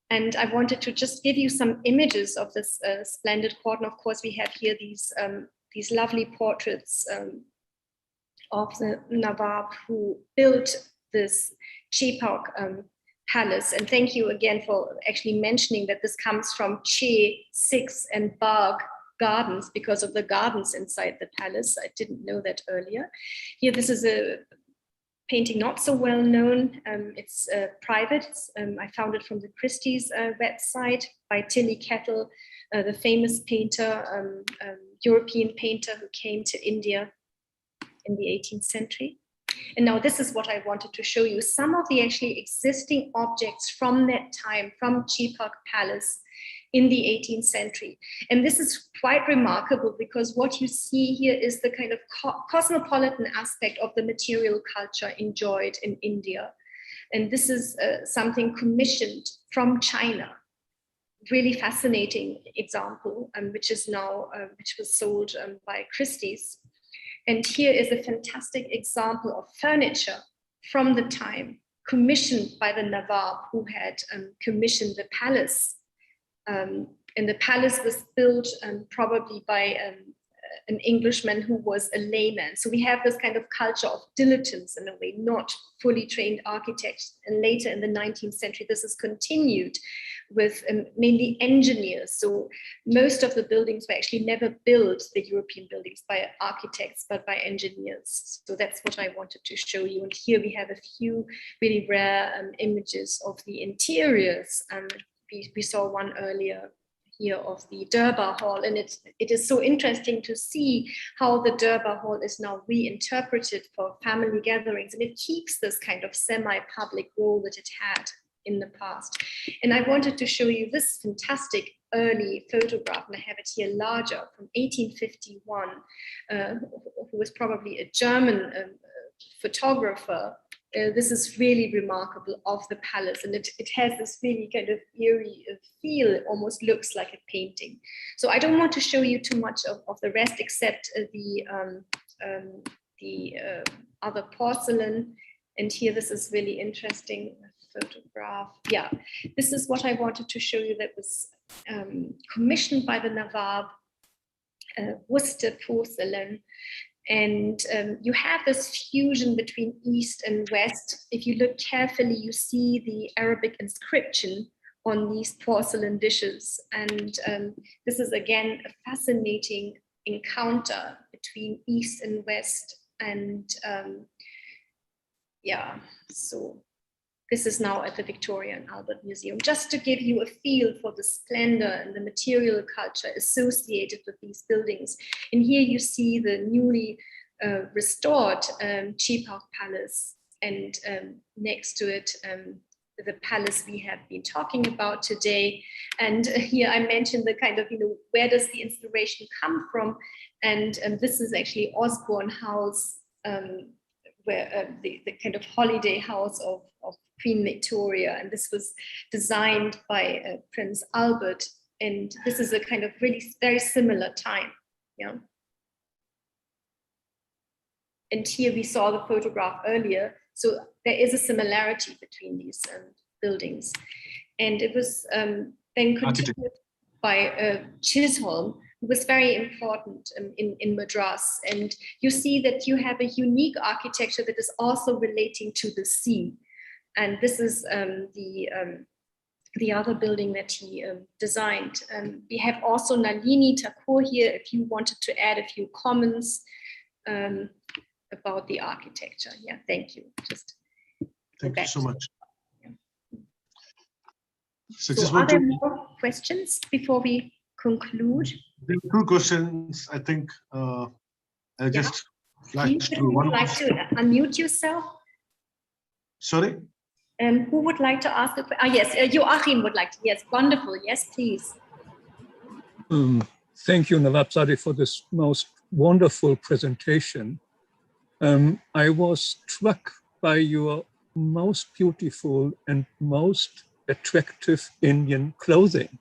And I wanted to just give you some images of this splendid court. And of course, we have here these lovely portraits of the Nawab who built this Chepak palace. And thank you again for actually mentioning that this comes from Che, Six, and Bagh gardens because of the gardens inside the palace. I didn't know that earlier. Here, this is a painting not so well known. It's private. I found it from the Christie's website by Tilly Kettle, the famous painter, European painter who came to India in the 18th century. And now this is what I wanted to show you. Some of the actually existing objects from that time, from Chepak Palace in the 18th century. And this is quite remarkable because what you see here is the kind of cosmopolitan aspect of the material culture enjoyed in India. And this is something commissioned from China. Really fascinating example, which is now, which was sold by Christie's. And here is a fantastic example of furniture from the time commissioned by the Nawab who had commissioned the palace. And the palace was built probably by an Englishman who was a layman. So we have this kind of culture of dilettantes in a way, not fully trained architects. And later in the 19th century, this is continued with mainly engineers. So most of the buildings were actually never built, the European buildings, by architects, but by engineers. So that's what I wanted to show you. And here we have a few really rare images of the interiors. We saw one earlier here of the Durbar Hall, and it is so interesting to see how the Durbar Hall is now reinterpreted for family gatherings, and it keeps this kind of semi-public role that it had in the past. And I wanted to show you this fantastic early photograph, and I have it here larger, from 1851, who was probably a German photographer. This is really remarkable, of the palace, and it has this really kind of eerie feel. It almost looks like a painting. So I don't want to show you too much of the rest, except the other porcelain. And here, this is really interesting photograph. Yeah, this is what I wanted to show you, that was commissioned by the Nawab, Worcester porcelain. And you have this fusion between East and West. If you look carefully, you see the Arabic inscription on these porcelain dishes. And this is, again, a fascinating encounter between East and West. And yeah, so this is now at the Victoria and Albert Museum, just to give you a feel for the splendor and the material culture associated with these buildings. And here you see the newly restored Cheaphouse Palace, and next to it, the palace we have been talking about today. And here I mentioned the kind of, where does the inspiration come from? And this is actually Osborne House, where the kind of holiday house of Queen Victoria, and this was designed by Prince Albert, and this is a kind of really very similar time, And here we saw the photograph earlier, so there is a similarity between these buildings, and it was then continued by Chisholm, who was very important in Madras. And you see that you have a unique architecture that is also relating to the sea. And this is the other building that he designed. We have also Nalini Thakur here, if you wanted to add a few comments about the architecture. Yeah, thank you. Thank you so much. Yeah. So are there more questions before we conclude? There are two questions, I think. I just flashed through. Would you like to unmute yourself? Sorry? Who would like to ask a question? Yes, Joachim would like to. Yes, wonderful. Yes, please. Thank you, Nawabzadeh, for this most wonderful presentation. I was struck by your most beautiful and most attractive Indian clothing.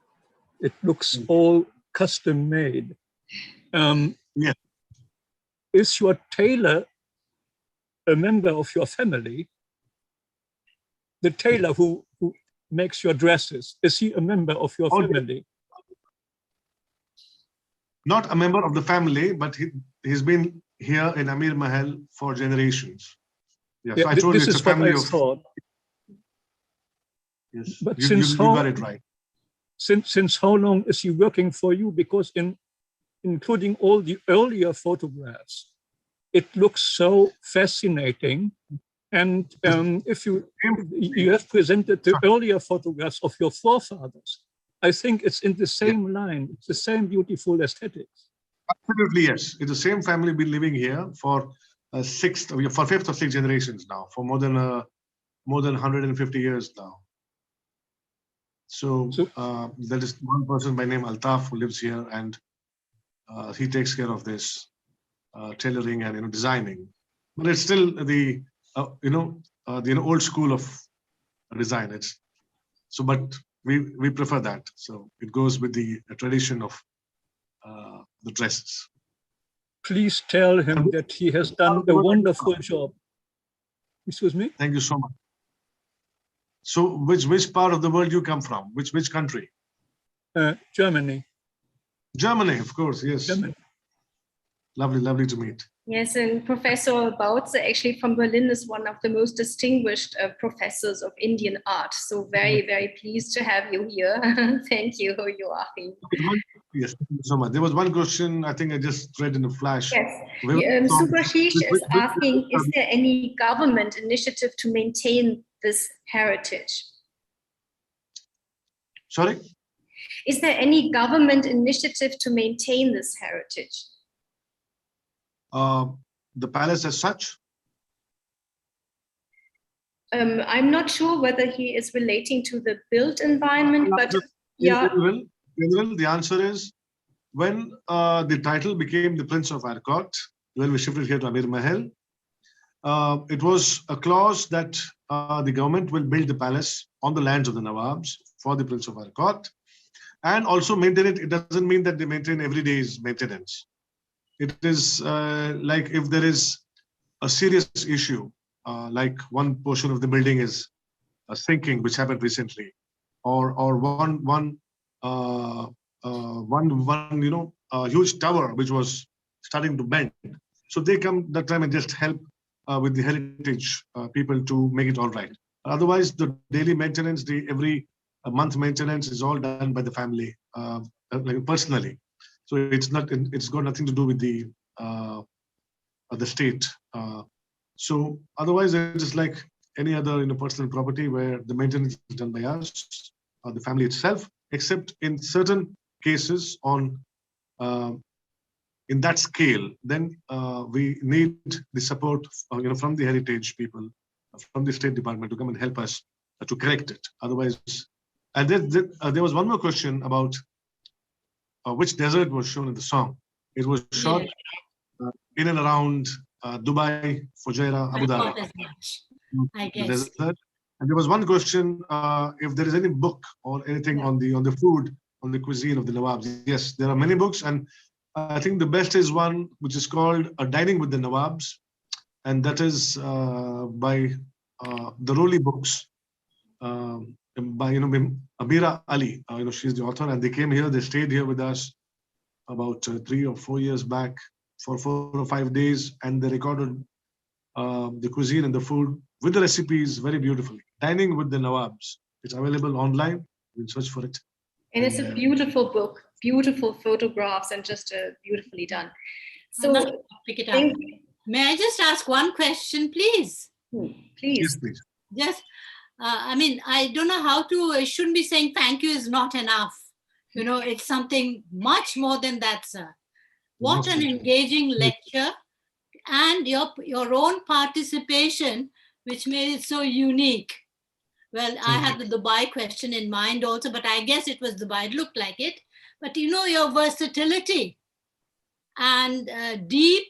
It looks all custom made. Yeah. Is your tailor a member of your family? The tailor who makes your dresses, is he a member of your family? Not a member of the family, but he's been here in Amir Mahal for generations. Yes, Yeah, I told you it's a family of. Thought. Yes, but you got it right. Since how long is he working for you? Because including all the earlier photographs, it looks so fascinating. And if you have presented the earlier photographs of your forefathers, I think it's in the same line. It's the same beautiful aesthetics. Absolutely, yes. It's the same family been living here for fifth or sixth generations now, for more than 150 years now. So there is one person by name Altaf who lives here, and he takes care of this tailoring and designing. But it's still the old school of design. But we prefer that. So it goes with the tradition of the dresses. Please tell him that he has done a wonderful job. Excuse me? Thank you so much. So which part of the world you come from? Which country? Germany. Germany, of course, yes. Germany. Lovely to meet. Yes, and Professor Bautze, actually from Berlin, is one of the most distinguished professors of Indian art. So very, very pleased to have you here. Thank you, Joachim. Yes, thank you so much. There was one question I think I just read in a flash. Yes, Subhashish is asking, is there any government initiative to maintain this heritage? Sorry? Is there any government initiative to maintain this heritage? The palace as such? I'm not sure whether he is relating to the built environment, but yeah. The answer is when the title became the Prince of Arcot, when we shifted here to Amir Mahal, it was a clause that the government will build the palace on the lands of the Nawabs for the Prince of Arcot and also maintain it. It doesn't mean that they maintain every day's maintenance. It is like if there is a serious issue, like one portion of the building is sinking, which happened recently, or one huge tower which was starting to bend. So they come that time and just help with the heritage people to make it all right. Otherwise, the daily maintenance, the every month maintenance is all done by the family, like personally. So it's got nothing to do with the state. So otherwise, it is like any other personal property where the maintenance is done by us, the family itself, except in certain cases on in that scale, then we need the support from the heritage people, from the State Department to come and help us to correct it. Otherwise, and there was one more question about which desert was shown in the song. It was shot in and around Dubai, Fujairah, Abu Dhabi. I guess. And there was one question: if there is any book or anything on the food, on the cuisine of the Nawabs. Yes, there are many books, and I think the best is one which is called Dining with the Nawabs, and that is by the Roli books, by Amira Ali. She's the author, and they came here. They stayed here with us about 3 or 4 years back for 4 or 5 days, and they recorded the cuisine and the food with the recipes very beautifully. Dining with the Nawabs. It's available online. You can search for it. And it's a beautiful book, beautiful photographs, and just beautifully done. So pick it up. May I just ask one question, please? Please. Yes, please. Just, I mean, I don't know how to, I shouldn't be saying thank you is not enough. It's something much more than that, sir. What an engaging lecture, and your own participation, which made it so unique. Well, I had the Dubai question in mind also, but I guess it was Dubai. It looked like it. But your versatility and deep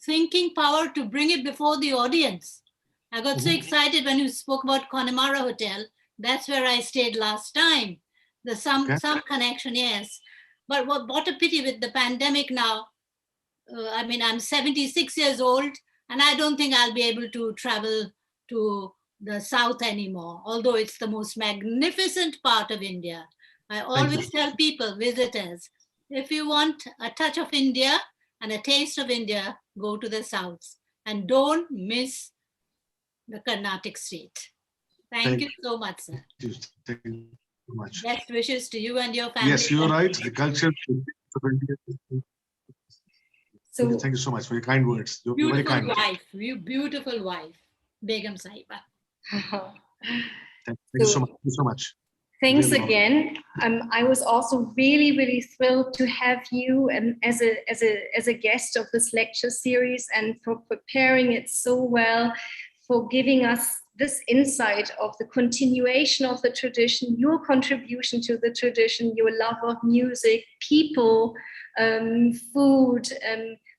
thinking power to bring it before the audience. I got so excited when you spoke about Connemara Hotel. That's where I stayed last time. There's some connection, yes. But what a pity with the pandemic now. I mean, I'm 76 years old, and I don't think I'll be able to travel to the south anymore, although it's the most magnificent part of India. I always tell people, visitors, if you want a touch of India and a taste of India, go to the south and don't miss the Carnatic state. Thank you so much, sir. Thank you so much. Best wishes to you and your family. Yes, you're right. The culture. So, thank you so much for your kind words. You're very kind. Beautiful wife, Begum Sahiba. Thank you so much. Thank you so much. Thanks again. I was also really, really thrilled to have you as a guest of this lecture series, and for preparing it so well, for giving us this insight of the continuation of the tradition, your contribution to the tradition, your love of music, people, food,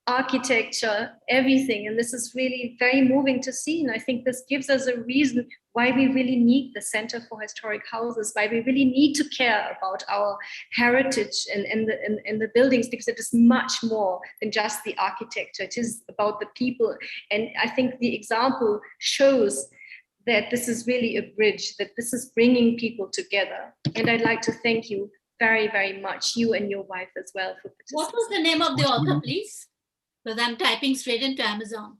architecture, everything. And this is really very moving to see. And I think this gives us a reason why we really need the Center for Historic Houses, why we really need to care about our heritage in the buildings, because it is much more than just the architecture. It is about the people. And I think the example shows that this is really a bridge, that this is bringing people together. And I'd like to thank you very, very much, you and your wife as well, for participating. What was the name of the author, please? Because I'm typing straight into Amazon.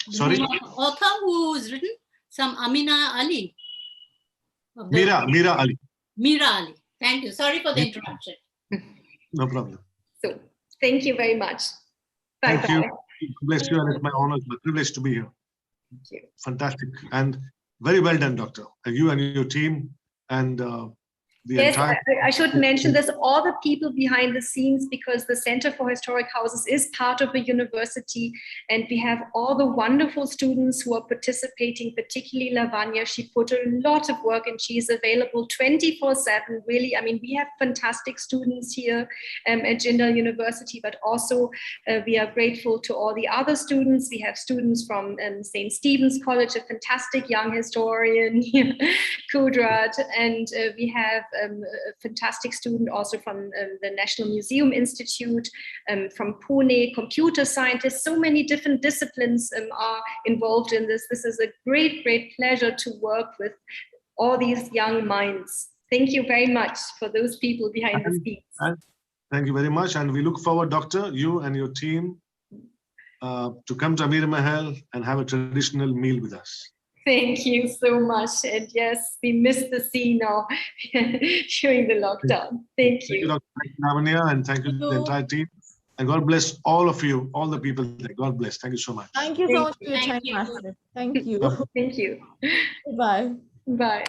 Sorry? Author who's written? Some Amina Ali. Mira Ali. Mira Ali. Thank you. Sorry for the interruption. No problem. So, thank you very much. Bye-bye. Thank you. Bless you, and it's my honor, my privilege to be here. Thank you. Fantastic. And very well done, Doctor. And you and your team. And Yes, entire. I should mention this, all the people behind the scenes, because the Center for Historic Houses is part of the university, and we have all the wonderful students who are participating, particularly Lavanya. She put a lot of work and she is available 24/7, really. I mean, we have fantastic students here at Jindal University, but also we are grateful to all the other students. We have students from St. Stephen's College, a fantastic young historian, Kudrat, and we have a fantastic student also from the National Museum Institute, from Pune, computer scientists. So many different disciplines are involved in this. This is a great, great pleasure to work with all these young minds. Thank you very much for those people behind the scenes. Thank you very much. And we look forward, Doctor, you and your team, to come to Amir Mahal and have a traditional meal with us. Thank you so much. And yes, we missed the sea now during the lockdown. Thank you. Thank you, Dr. Lavanya, and thank you to the entire team. And God bless all of you, all the people there. God bless. Thank you so much. Thank you so much for your Thank time, you. Asif. Thank you. Thank you. Bye. Bye.